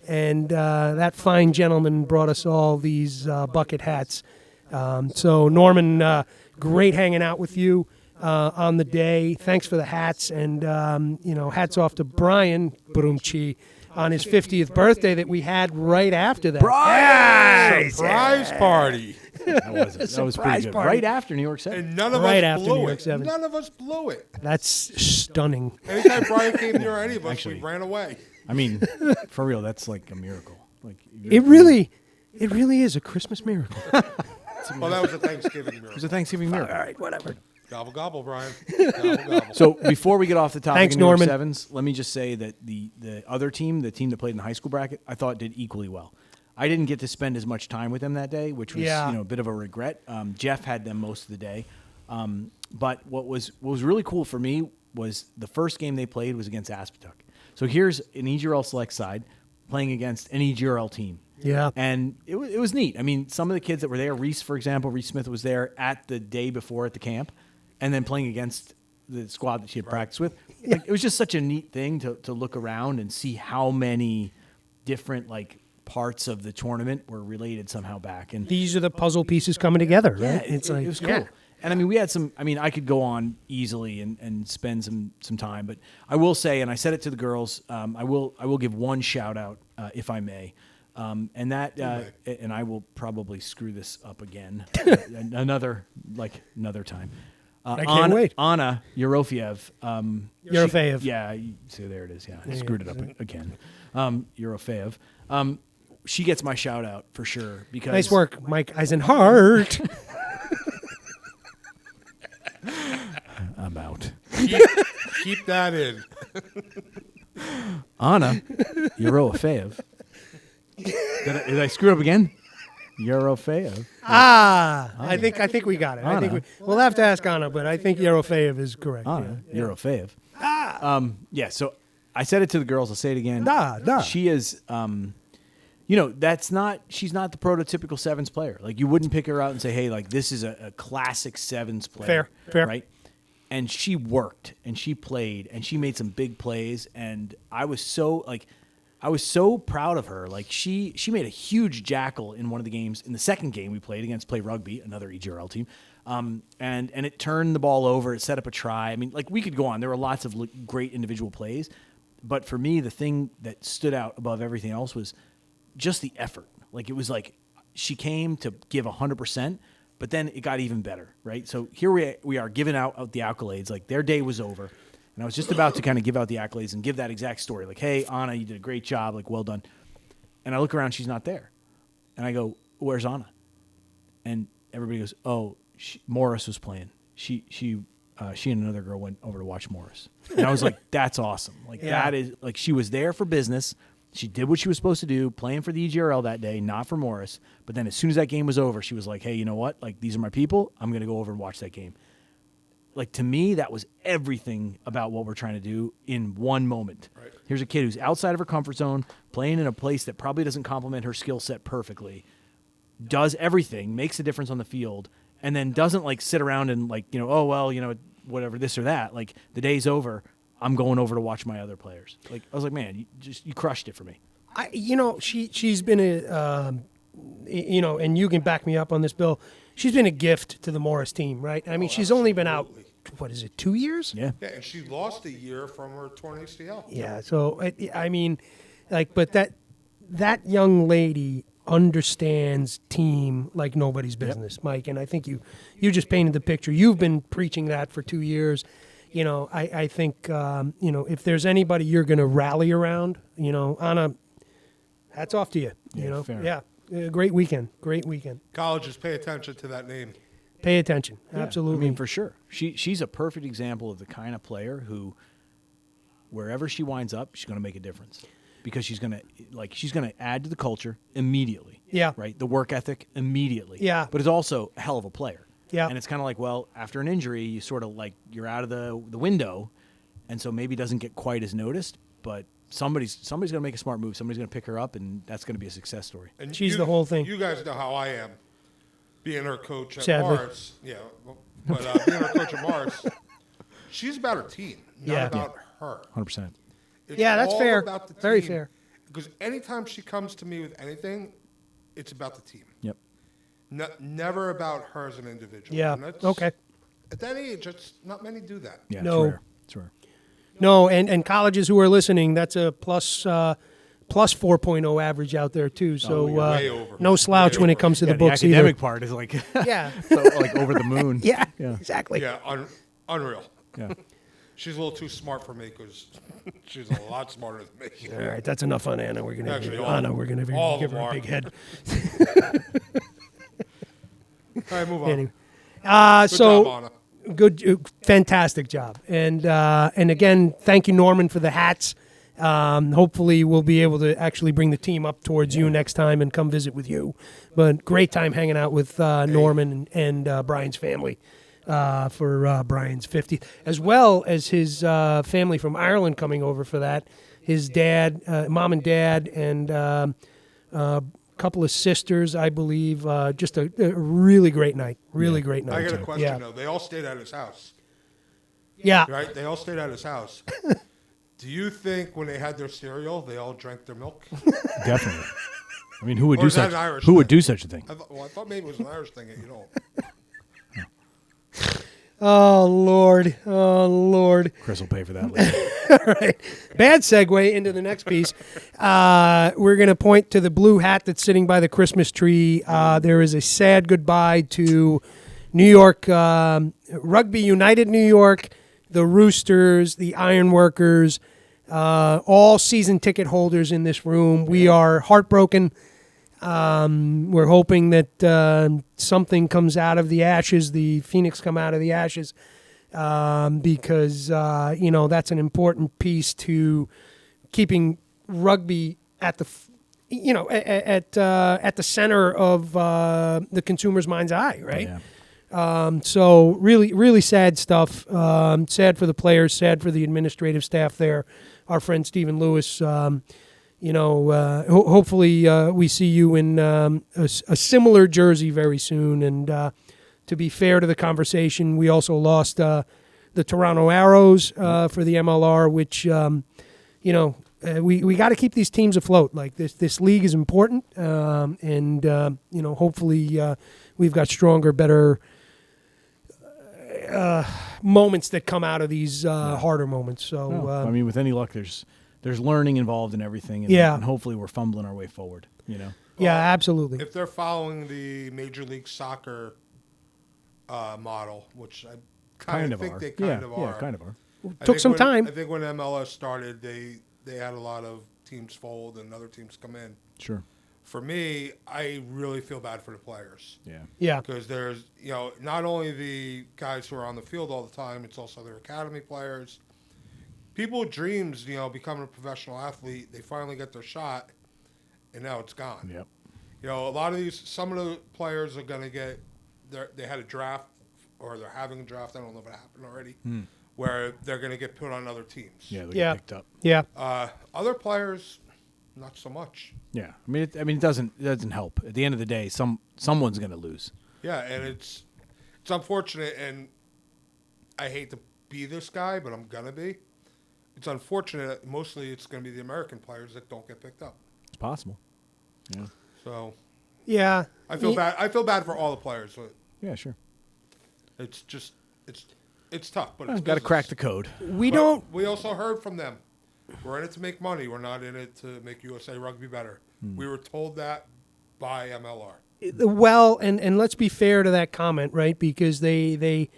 and that fine gentleman brought us all these bucket hats. So Norman, great hanging out with you on the day. Thanks for the hats, and hats off to Brian Brumchi on his 50th birthday that we had right after that. Surprise party. That was pretty Surprise good. party. Right after New York City. And none of Right us after New blew York it. 7. None of us blew it. That's stunning. Anytime Brian came near any of us, Actually- we ran away. I mean, for real, that's like a miracle. Like It really is a Christmas miracle. Well, that was a Thanksgiving It was miracle. a Thanksgiving miracle. All right, whatever. Gobble, gobble, Brian. Gobble, gobble. So before we get off the topic Thanks, of New York Norman. Sevens, let me just say that the other team, the team that played in the high school bracket, I thought did equally well. I didn't get to spend as much time with them that day, which was Yeah. a bit of a regret. Jeff had them most of the day, but what was really cool for me was the first game they played was against Aspetuck. So here's an EGRL Select side playing against an EGRL team. Yeah. And it was neat. I mean, some of the kids that were there, Reese, for example, Reese Smith was there at the day before at the camp and then playing against the squad that she had practiced with. Like, it was just such a neat thing to look around and see how many different parts of the tournament were related somehow back. And These are the puzzle pieces coming together, right? it was cool. yeah. And I mean, we had some. I mean, I could go on easily and spend some time, but I will say, and I said it to the girls, I will give one shout out if I may, and that and I will probably screw this up again another time. I can't wait. Anna Eurofiev. Eurofeev. Yeah, so there it is. Yeah, I screwed it up again. Eurofeev. She gets my shout out for sure because Nice work, Mike Eisenhart. I'm out. Keep that in. Anna Eurofeev Did I screw up again? Eurofeev. I think we got it. I think we'll have to ask Anna, but I think Eurofeev is correct. Anna, Eurofeev. Yeah, so I said it to the girls. I'll say it again. She is, she's not the prototypical sevens player. Like, you wouldn't pick her out and say, hey, like, this is a classic sevens player. Fair. Right? And she worked, and she played, and she made some big plays, and I was so proud of her. Like, she made a huge jackal in one of the games. In the second game we played against Play Rugby, another EGRL team, and it turned the ball over. It set up a try. I mean, like, we could go on. There were lots of great individual plays, but for me, the thing that stood out above everything else was just the effort. Like, it was like she came to give 100%, but then it got even better, right? So here we are giving out the accolades. Like, their day was over. And I was just about to kind of give out the accolades and give that exact story. Like, hey, Anna, you did a great job. Like, well done. And I look around, she's not there. And I go, where's Anna? And everybody goes, oh, Morris was playing. She and another girl went over to watch Morris. And I was like, that's awesome. Like, that is, like, she was there for business. She did what she was supposed to do, playing for the EGRL that day, not for Morris. But then as soon as that game was over, she was like, hey, you know what? Like, these are my people. I'm going to go over and watch that game. Like, to me, that was everything about what we're trying to do in one moment. Right. Here's a kid who's outside of her comfort zone, playing in a place that probably doesn't complement her skill set perfectly, does everything, makes a difference on the field, and then doesn't, like, sit around and, like, oh, well, whatever, this or that. Like, the day's over. I'm going over to watch my other players. Like, I was like, man, you crushed it for me. She's been and you can back me up on this, Bill. She's been a gift to the Morris team, right? I mean, she's only been out, what is it, 2 years? Yeah. Yeah, and she lost a year from her torn ACL. Yeah, so, I mean, like, but that young lady understands team like nobody's business, Mike, and I think you just painted the picture. You've been preaching that for 2 years. I think, if there's anybody you're going to rally around, Anna, hats off to you, Fair. Yeah. Great weekend. Colleges, pay attention to that name. Pay attention. Absolutely. I mean, for sure. She's a perfect example of the kind of player who, wherever she winds up, she's going to make a difference because she's going to add to the culture immediately. Yeah. Right. The work ethic immediately. Yeah. But is also a hell of a player. Yeah. And it's kind of like, well, after an injury, you sort of like you're out of the window, and so maybe doesn't get quite as noticed, but somebody's going to make a smart move. Somebody's going to pick her up, and that's going to be a success story. And she's the whole thing. You guys know how I am, being her coach at Sadly. Mars. Yeah, but being her coach at Mars, she's about her team, not about her. 100%. It's that's all fair. About the team. Very fair. Because anytime she comes to me with anything, it's about the team. Yep. Never about her as an individual. Yeah. Okay. At that age, not many do that. Yeah. No. It's rare. No, and colleges who are listening, that's a plus 4.0 average out there too. So way over. no slouch when it comes to the books the academic either. part is like Yeah. so, like over the moon. Yeah. Exactly. Yeah, unreal. Yeah. She's a little too smart for me because she's a lot smarter than me. All right, that's enough on Anna. We're gonna Actually, give her a big head. All right, move on. Anyway. Good So job, Anna. good, fantastic job, and again, thank you, Norman, for the hats. Hopefully, we'll be able to actually bring the team up towards you next time and come visit with you. But great time hanging out with Norman and Brian's family for Brian's 50th, as well as his family from Ireland coming over for that. His dad, mom and dad, and couple of sisters, I believe. Just a really great night. Great night. I got a too. question, though. They all stayed at his house, Yeah. right? They all stayed at his house. Do you think when they had their cereal, they all drank their milk? Definitely. I mean, who would Or do is that such? an Irish Who would thing? do such a thing? I thought maybe it was an Irish thing that you don't. Oh Lord. Chris will pay for that later. All right. Bad segue into the next piece. We're going to point to the blue hat that's sitting by the Christmas tree. There is a sad goodbye to New York, Rugby United New York, the Roosters, the Ironworkers, all season ticket holders in this room. We are heartbroken. We're hoping that something comes out of the ashes, the phoenix come out of the ashes, because that's an important piece to keeping rugby at the at the center of the consumer's mind's eye, right? Yeah. So really, really sad stuff. Sad for the players, sad for the administrative staff there. Our friend Stephen Lewis, hopefully we see you in a similar jersey very soon. And to be fair to the conversation, we also lost the Toronto Arrows for the MLR, which, we got to keep these teams afloat. Like this league is important, and hopefully we've got stronger, better moments that come out of these harder moments. So I mean, with any luck, there's learning involved in everything, and hopefully we're fumbling our way forward. Yeah, absolutely. If they're following the Major League Soccer model, which I kind of think they kind of are. Yeah, kind of are. Took some time. I think when MLS started, they had a lot of teams fold and other teams come in. Sure. For me, I really feel bad for the players. Yeah. Because there's, not only the guys who are on the field all the time, it's also their academy players. People with dreams, becoming a professional athlete, they finally get their shot, and now it's gone. Yep. A lot of some of the players are going to get, they had a draft, or they're having a draft, I don't know if it happened already, where they're going to get put on other teams. Yeah, they get picked up. Yeah. Other players, not so much. Yeah, it doesn't help. At the end of the day, someone's going to lose. Yeah, and it's unfortunate, and I hate to be this guy, but I'm gonna be. It's unfortunate. Mostly, it's going to be the American players that don't get picked up. It's possible. Yeah. So. Yeah. I feel bad. I feel bad for all the players. But yeah, sure. It's just it's tough, but it's got to crack the code. We also heard from them. We're in it to make money. We're not in it to make USA Rugby better. We were told that by MLR. Well, and let's be fair to that comment, right? Because they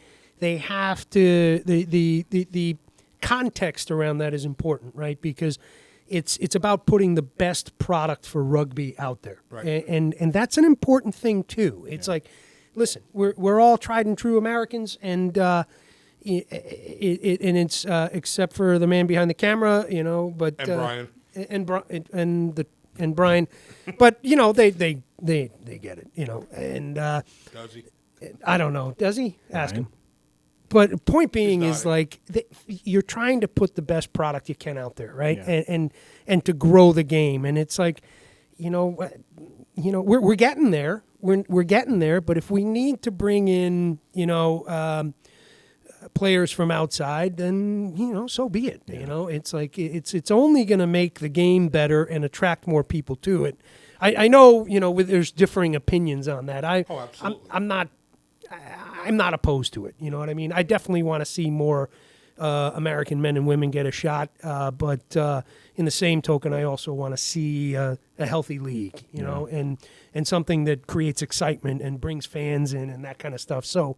have to the context around that is important, right? Because it's about putting the best product for rugby out there, right? And that's an important thing too. It's like, listen, we're all tried and true Americans, and it's except for the man behind the camera, but and Brian and Brian, but they get it, and does he? I don't know. Does he? Ask him. But point being is like you're trying to put the best product you can out there, right? Yeah. And to grow the game, and it's like, we're getting there. We're getting there. But if we need to bring in, players from outside, then so be it. Yeah. It's like it's only going to make the game better and attract more people to it. I know there's differing opinions on that. Absolutely. I'm not opposed to it. You know what I mean? I definitely want to see more American men and women get a shot. But in the same token, I also want to see a healthy league, you know, and something that creates excitement and brings fans in and that kind of stuff. So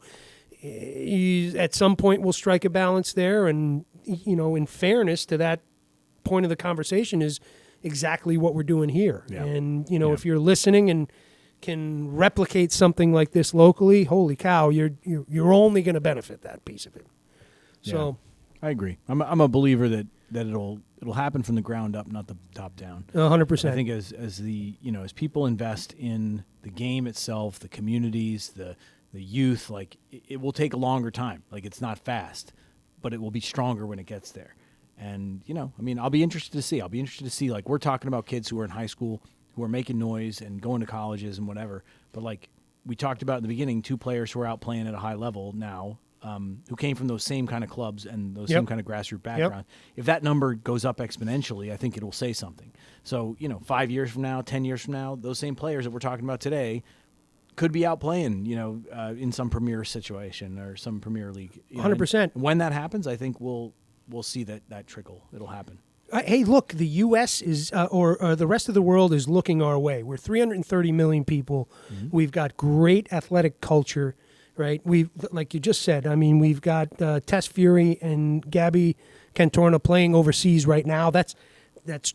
at some point, we'll strike a balance there. And, in fairness to that point of the conversation is exactly what we're doing here. Yeah. And, if you're listening and can replicate something like this locally, holy cow, you're only going to benefit that piece of it. So I agree. I'm a believer that it'll happen from the ground up, not the top down. 100%. I think as people invest in the game itself, the communities, the youth, like it will take a longer time. Like it's not fast, but it will be stronger when it gets there. And I'll be interested to see. Like we're talking about kids who are in high school who are making noise and going to colleges and whatever. But like we talked about in the beginning, 2 players who are out playing at a high level now, who came from those same kind of clubs and those same kind of grassroots background. If that number goes up exponentially, I think it will say something. So, 5 years from now, 10 years from now, those same players that we're talking about today could be out playing, in some premier situation or some Premier League. 100%. When that happens, I think we'll see that trickle. It'll happen. Hey, look, the U.S. is, or the rest of the world is looking our way. We're 330 million people. Mm-hmm. We've got great athletic culture, right? Like you just said, we've got Tess Fury and Gabby Cantorna playing overseas right now. That's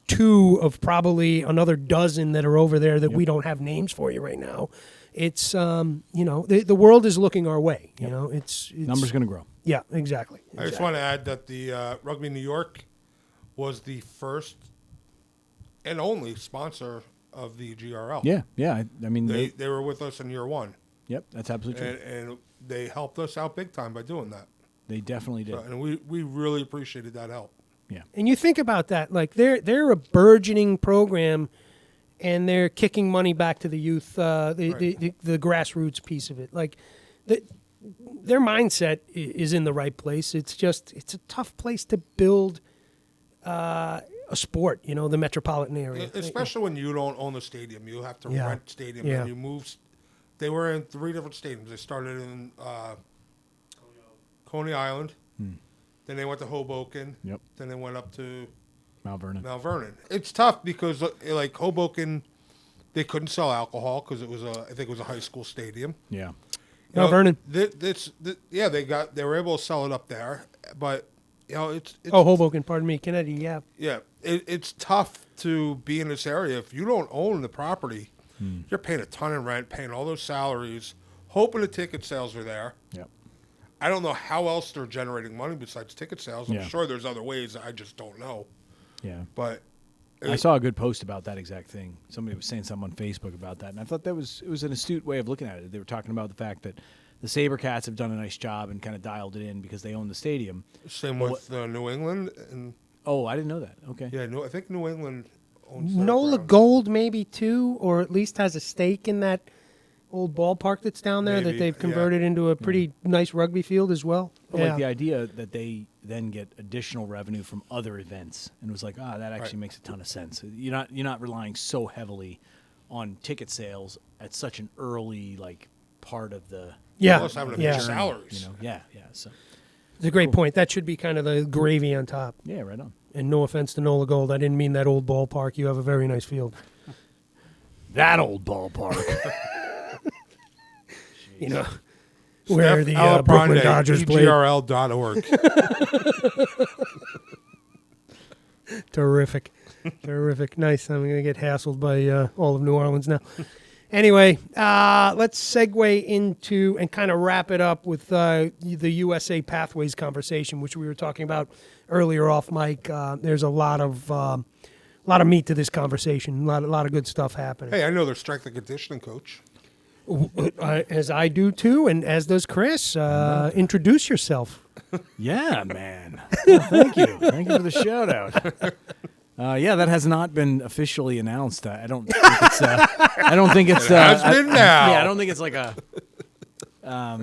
2 of probably another dozen that are over there that we don't have names for you right now. It's, the world is looking our way. It's numbers going to grow. Yeah, exactly. I just want to add that the Rugby New York was the first and only sponsor of the EGRL. Yeah, yeah. I mean, They were with us in year one. Yep, that's absolutely true. And they helped us out big time by doing that. They definitely did. So, and we really appreciated that help. Yeah. And you think about that, like they're a burgeoning program, and they're kicking money back to the youth, the grassroots piece of it. Like, their mindset is in the right place. It's a tough place to build a sport. The metropolitan area, Especially when you don't own the stadium, you have to rent stadium, and you move. They were in 3 different stadiums. They started in Coney Island. Then they went to Hoboken. Yep. Then they went up to Mount Vernon. It's tough because like Hoboken, they couldn't sell alcohol because it was I think it was a high school stadium. Yeah. Mount Vernon. They were able to sell it up there, but it's Hoboken. Pardon me, Kennedy. Yeah. Yeah, it's tough to be in this area if you don't own the property. You're paying a ton in rent, paying all those salaries, hoping the ticket sales are there. Yep. I don't know how else they're generating money besides ticket sales. I'm Yeah. sure there's other ways. I just don't know. Yeah. But I saw a good post about that exact thing. Somebody was saying something on Facebook about that, and I thought it was an astute way of looking at it. They were talking about the fact that the SaberCats have done a nice job and kind of dialed it in because they own the stadium. same with New England. And Oh, I didn't know that. Okay. yeah, I think New England owns their NOLA grounds. Gold maybe too, or at least has a stake in that old ballpark that's down there that Maybe, they've converted into a pretty nice rugby field as well. But like the idea that they then get additional revenue from other events, and it was like, that actually makes a ton of sense. You're not relying so heavily on ticket sales at such an early part of the Plus having to pay salaries. Yeah. So It's a great point. That should be kind of the gravy on top. yeah, right on. And no offense to NOLA Gold, I didn't mean that old ballpark. You have a very nice field. That old ballpark. Where the Steph Brooklyn Alapronde, Dodgers played. EGRL.org. Terrific. Terrific. Nice. I'm going to get hassled by all of New Orleans now. Anyway, let's segue into and kind of wrap it up with the USA Pathways conversation, which we were talking about earlier off mic. There's a lot of meat to this conversation. A lot of good stuff happening. Hey, I know their strength and conditioning coach. As I do too, and as does Chris. Introduce yourself. Yeah, man. Well, thank you. Thank you for the shout out. That has not been officially announced. I don't think it's. I don't think it's. It has been now. Yeah, I don't think it's like a. I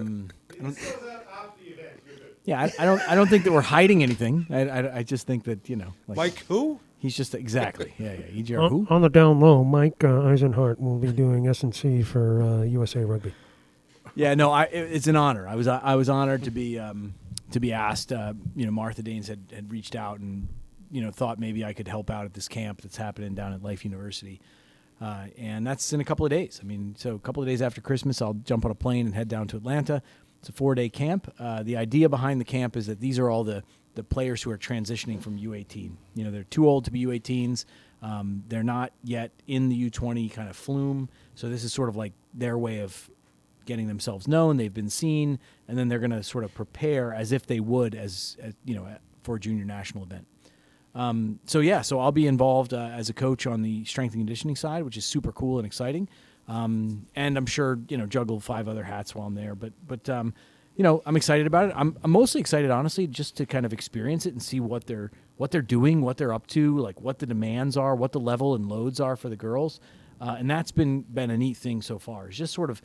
don't think that we're hiding anything. I just think that Like who? he's just exactly. Yeah. EGR who? On the down low, Mike Eisenhart will be doing S&C for USA Rugby. Yeah, no, it's an honor. I was honored to be asked. Martha Danes had reached out and thought maybe I could help out at this camp that's happening down at Life University, and that's in a couple of days. So a couple of days after Christmas, I'll jump on a plane and head down to Atlanta. It's a 4-day camp. The idea behind the camp is that these are all the players who are transitioning from U18. They're too old to be U18s. They're not yet in the U20 kind of flume. So this is sort of like their way of getting themselves known. They've been seen, and then they're going to sort of prepare as if they would as for a junior national event. So I'll be involved as a coach on the strength and conditioning side, which is super cool and exciting. And I'm sure juggle 5 other hats while I'm there. But I'm excited about it. I'm mostly excited, honestly, just to kind of experience it and see what they're doing, what they're up to, like what the demands are, what the level and loads are for the girls. And that's been a neat thing so far. It's just sort of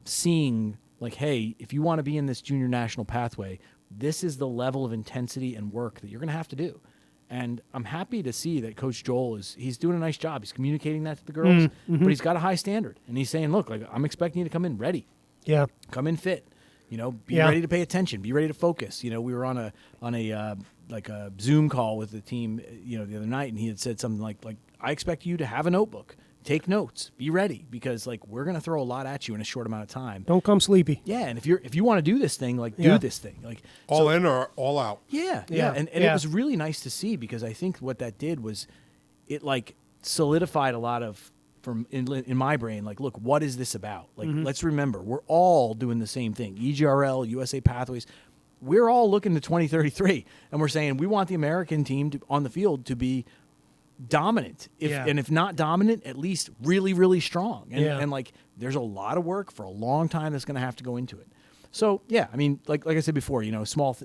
seeing like, hey, if you want to be in this junior national pathway, this is the level of intensity and work that you're going to have to do. And I'm happy to see that Coach Joel he's doing a nice job. He's communicating that to the girls, but he's got a high standard. And he's saying, look, I'm expecting you to come in ready. Yeah. Come in fit. Be ready to pay attention. Be ready to focus. We were on a Zoom call with the team, the other night, and he had said something like I expect you to have a notebook. Take notes. Be ready because we're going to throw a lot at you in a short amount of time. Don't come sleepy. Yeah, and if you want to do this thing, do this thing. All in or all out? Yeah. And it was really nice to see because I think what that did was it solidified a lot of in my brain, look, what is this about? Let's remember, we're all doing the same thing. EGRL, USA Pathways, we're all looking to 2033, and we're saying we want the American team on the field to be dominant. And if not dominant, at least really, really strong. And like, there's a lot of work for a long time that's going to have to go into it. So yeah, I mean, like I said before, small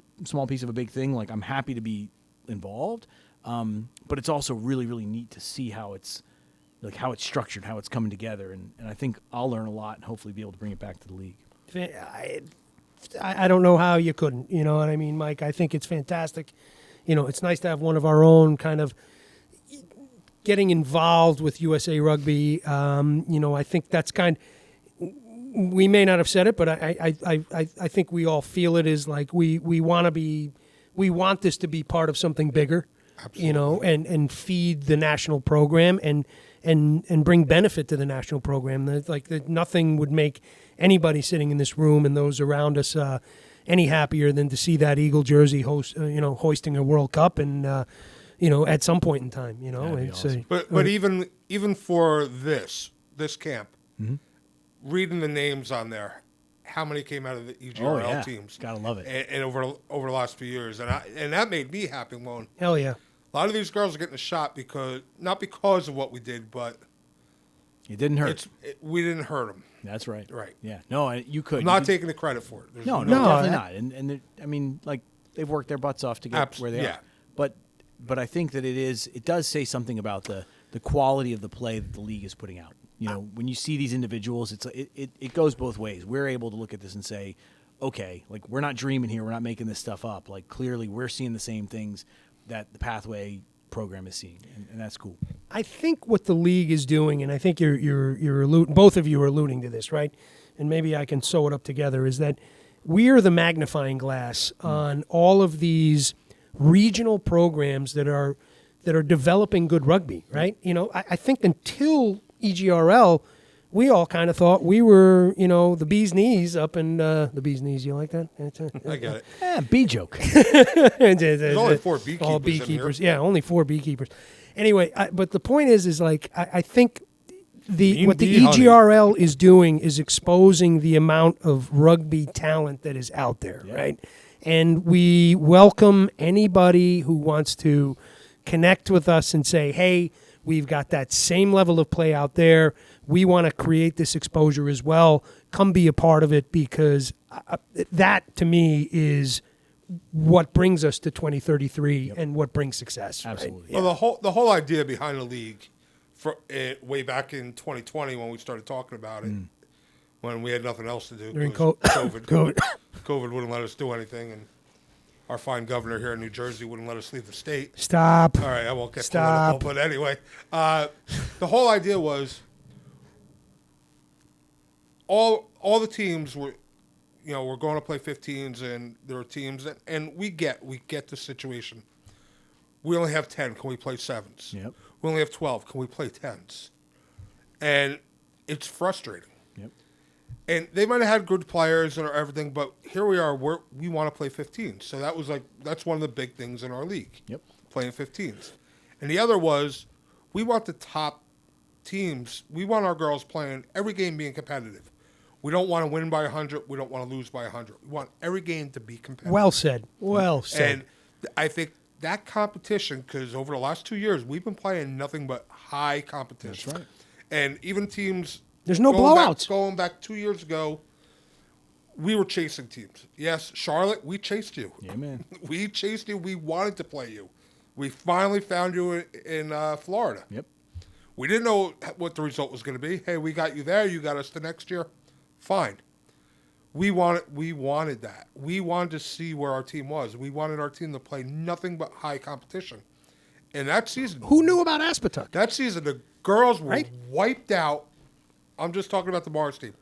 piece of a big thing. Like, I'm happy to be involved, but it's also really, really neat to see how it's structured, how it's coming together, and I think I'll learn a lot and hopefully be able to bring it back to the league. I don't know how you couldn't. You know what I mean, Mike? I think it's fantastic. It's nice to have one of our own kind of getting involved with USA Rugby. I think that's we may not have said it, but I think we all feel it is like we want this to be part of something bigger. Absolutely. And feed the national program and bring benefit to the national program. That nothing would make anybody sitting in this room and those around us any happier than to see that Eagle jersey hoisting a World Cup and at some point in time. It's awesome. But even for this camp, reading the names on there, how many came out of the EGRL teams? Gotta love it. And over the last few years, and that made me happy. Going, hell yeah. A lot of these girls are getting a shot not because of what we did, but it didn't hurt. We didn't hurt them. That's right. Right. Yeah. No, you could. I'm not taking the credit for it. No, definitely not. And I mean, like, they've worked their butts off to get where they are. But I think that it does say something about the quality of the play that the league is putting out. When you see these individuals, it goes both ways. We're able to look at this and say, okay, like, we're not dreaming here. We're not making this stuff up. Like, clearly we're seeing the same things that the Pathway program is seeing, and that's cool. I think what the league is doing, and I think you're alluding, both of you are alluding to this, right? And maybe I can sew it up together, is that we're the magnifying glass on all of these regional programs that are developing good rugby, right? I think until EGRL, we all kind of thought we were, the bee's knees up in the bee's knees. You like that? I got it. Yeah, bee joke. There's only 4 beekeepers. All beekeepers. Yeah, only 4 beekeepers. Anyway, but the point is like I think what the EGRL is doing is exposing the amount of rugby talent that is out there, right? And we welcome anybody who wants to connect with us and say, hey, we've got that same level of play out there. We want to create this exposure as well. Come be a part of it, because that, to me, is what brings us to 2033 and what brings success. Absolutely. Right? Well, the whole idea behind the league, way back in 2020 when we started talking about it, when we had nothing else to do during COVID wouldn't let us do anything, and our fine governor here in New Jersey wouldn't let us leave the state. Stop. All right, I won't get political, but anyway, the whole idea was all the teams were, we're going to play 15s, and there are teams and we get the situation. We only have 10. Can we play 7s? Yep. We only have 12. Can we play 10s? And it's frustrating. Yep. And they might have had good players and everything, but here we are. We want to play 15s. So that's one of the big things in our league. Yep. Playing 15s. And the other was, we want the top teams. We want our girls playing every game being competitive. We don't want to win by 100. We don't want to lose by 100. We want every game to be competitive. Well said. Well said. And I think that competition, because over the last 2 years, we've been playing nothing but high competition. That's right. And even teams... There's no blowouts. Going back 2 years ago, we were chasing teams. Yes, Charlotte, we chased you. Yeah, man. We chased you. We wanted to play you. We finally found you in Florida. Yep. We didn't know what the result was going to be. Hey, we got you there. You got us the next year. Fine. We wanted that. We wanted to see where our team was. We wanted our team to play nothing but high competition. And that season... Who knew about Aspetuck? That season, the girls were wiped out. I'm just talking about the Mars team.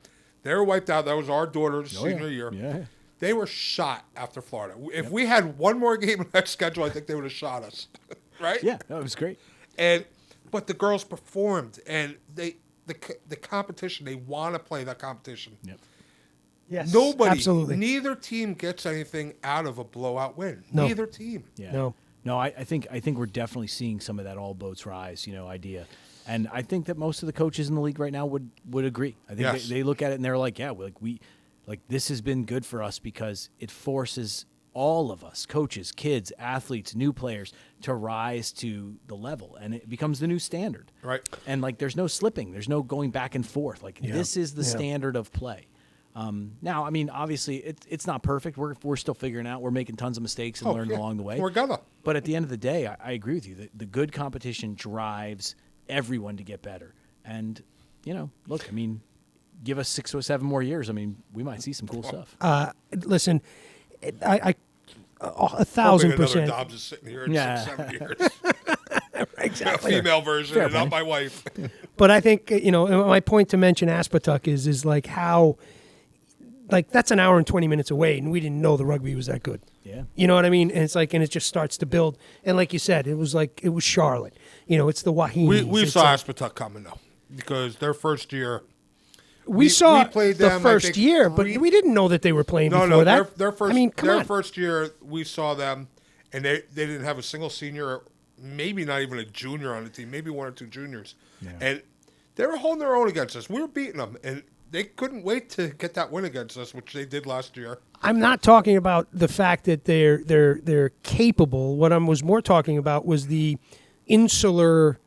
They were wiped out. That was our daughter's senior year. Yeah. They were shot after Florida. If we had one more game on that schedule, I think they would have shot us. Right? Yeah, that was great. But the girls performed, and the competition, they want to play that competition. Yep. Yes, absolutely. Neither team gets anything out of a blowout win. No. Neither team. Yeah. No, I think we're definitely seeing some of that all boats rise, idea. And I think that most of the coaches in the league right now would agree. I think they look at it and they're like, yeah, this has been good for us because it forces all of us, coaches, kids, athletes, new players, to rise to the level, and it becomes the new standard. Right. And like, there's no slipping, there's no going back and forth. Like, this is the standard of play. Now, I mean, obviously, it's not perfect. We're still figuring out. We're making tons of mistakes and learning along the way. We're gonna. But at the end of the day, I agree with you. The good competition drives everyone to get better. And, look, I mean, give us 6 or 7 more years. I mean, we might see some cool stuff. Listen, I 1,000%. Another Dobbs is sitting here in 6-7 years. Exactly. A female version, Fair and not point. my wife. But I think, my point to mention Aspetuck is like how, like, that's an hour and 20 minutes away, and we didn't know the rugby was that good. Yeah. You know what I mean? And it's like, and it just starts to build. And like you said, it was Charlotte. It's the Wahinis. We It's saw like- Aspetuck coming, though, because their first year. We saw played the them, I first think, year, but 3 we didn't know that they were playing before No, that. their first. I mean, come on. First year, we saw them, and they didn't have a single senior, maybe not even a junior on the team, maybe 1 or 2 juniors, and they were holding their own against us. We were beating them, and they couldn't wait to get that win against us, which they did last year. I'm not talking about the fact that they're capable. What I was more talking about was the insular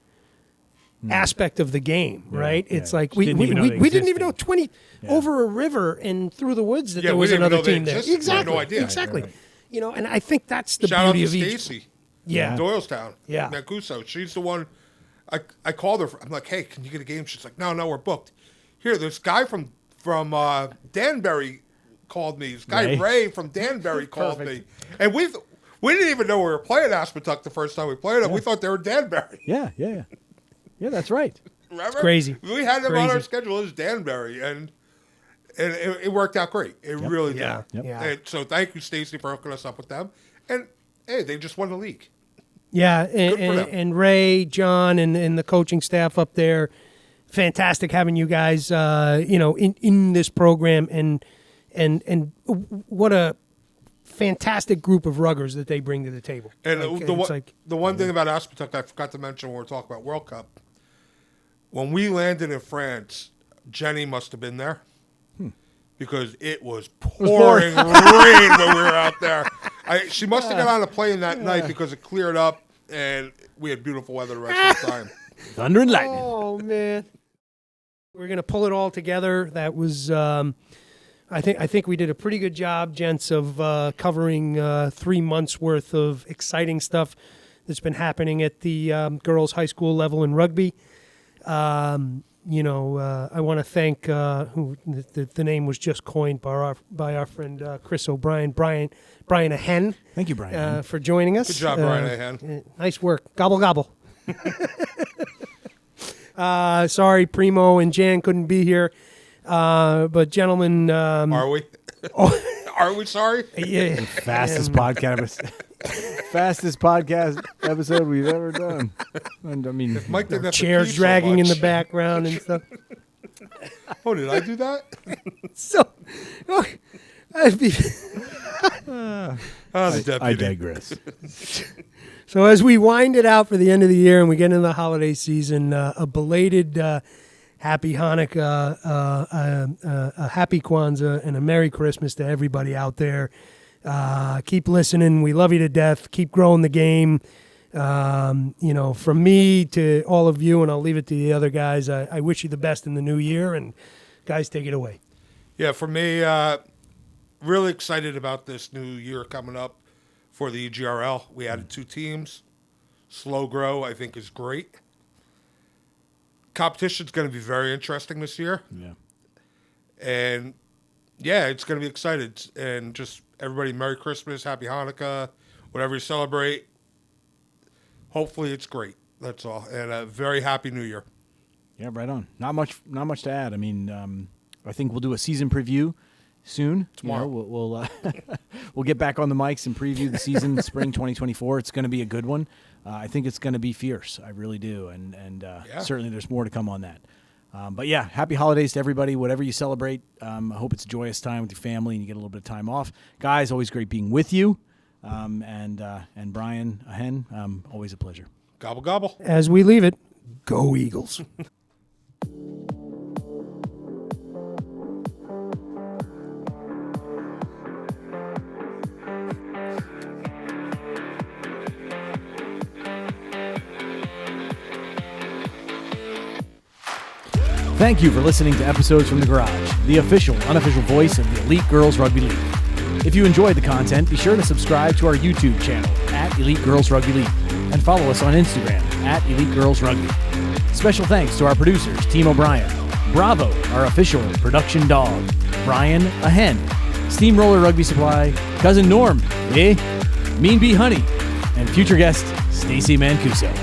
aspect of the game, right? It's like we Didn't even know they didn't even know existed. 20 over a river and through the woods that Yeah, there we was didn't even another know they team there. existed. We had Exactly, no idea. exactly. Right. And I think that's the Shout out beauty to of each. Stacy. Yeah. Doylestown. Yeah. Mancuso. She's the one. I called her. I'm like, hey, can you get a game? She's like, no, we're booked. Here, this guy from Danbury called me. This guy Ray from Danbury called me, and we didn't even know we were playing Aspetuck the first time we played them. We thought they were Danbury. Yeah, that's right. Remember? It's crazy. We had them on our Crazy. schedule as Danbury, and it worked out great. It really did. Yeah. And so thank you, Stacy, for hooking us up with them. And hey, they just won the league. Yeah, for and, them. and Ray, John, and the coaching staff up there, fantastic having you guys, in this program, and what a fantastic group of ruggers that they bring to the table. And Like, the one thing about Aspetuck I forgot to mention when we were talking about World Cup, when we landed in France, Jenny must have been there because it was pouring rain when we were out there. She must have got on a plane that night because it cleared up and we had beautiful weather the rest of the time. Thunder and lightning. Oh man, we're gonna pull it all together. That was, I think we did a pretty good job, gents, of covering 3 months worth of exciting stuff that's been happening at the girls' high school level in rugby. I want to thank who the name was just coined by our friend Chris O'Brien, Brian A-hen. Thank you, Brian. For joining us. Good job, Brian A-hen. Nice work. Gobble gobble. Sorry, Primo and Jan couldn't be here, but gentlemen, Are we? Are we sorry? yeah, Fastest podcast episode we've ever done. And I mean, Mike didn't have to chairs pee so dragging in the much. background and stuff. Oh, did I do that? So, look, I'd be- The deputy. I digress. so as we wind it out for the end of the year and we get into the holiday season, a belated happy Hanukkah, a happy Kwanzaa, and a Merry Christmas to everybody out there. Keep listening. We love you to death. Keep growing the game. From me to all of you, and I'll leave it to the other guys. I wish you the best in the new year, and guys, take it away. Yeah, for me, really excited about this new year coming up for the EGRL. We added 2 teams. Slow grow, I think, is great. Competition's going to be very interesting this year. Yeah. And, yeah, it's going to be excited. And just everybody, Merry Christmas, Happy Hanukkah, whatever you celebrate. Hopefully it's great. That's all. And a very happy New Year. Yeah, right on. Not much to add. I mean, I think we'll do a season preview soon. Tomorrow. We'll we'll get back on the mics and preview the season, spring 2024. It's going to be a good one. I think it's going to be fierce. I really do. And certainly there's more to come on that. But yeah, happy holidays to everybody. Whatever you celebrate, I hope it's a joyous time with your family and you get a little bit of time off. Guys, always great being with you. And Brian A-hen, always a pleasure. Gobble, gobble. As we leave it, go Eagles. Thank you for listening to episodes from the Garage, the official, unofficial voice of the Elite Girls Rugby League. If you enjoyed the content, be sure to subscribe to our YouTube channel at Elite Girls Rugby League and follow us on Instagram at Elite Girls Rugby. Special thanks to our producers, Team O'Brien, Bravo, our official production dog, Brian A-hen, Steamroller Rugby Supply, Cousin Norm, Mean Bee Honey, and future guest, Stacy Mancuso.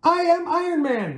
I am Iron Man.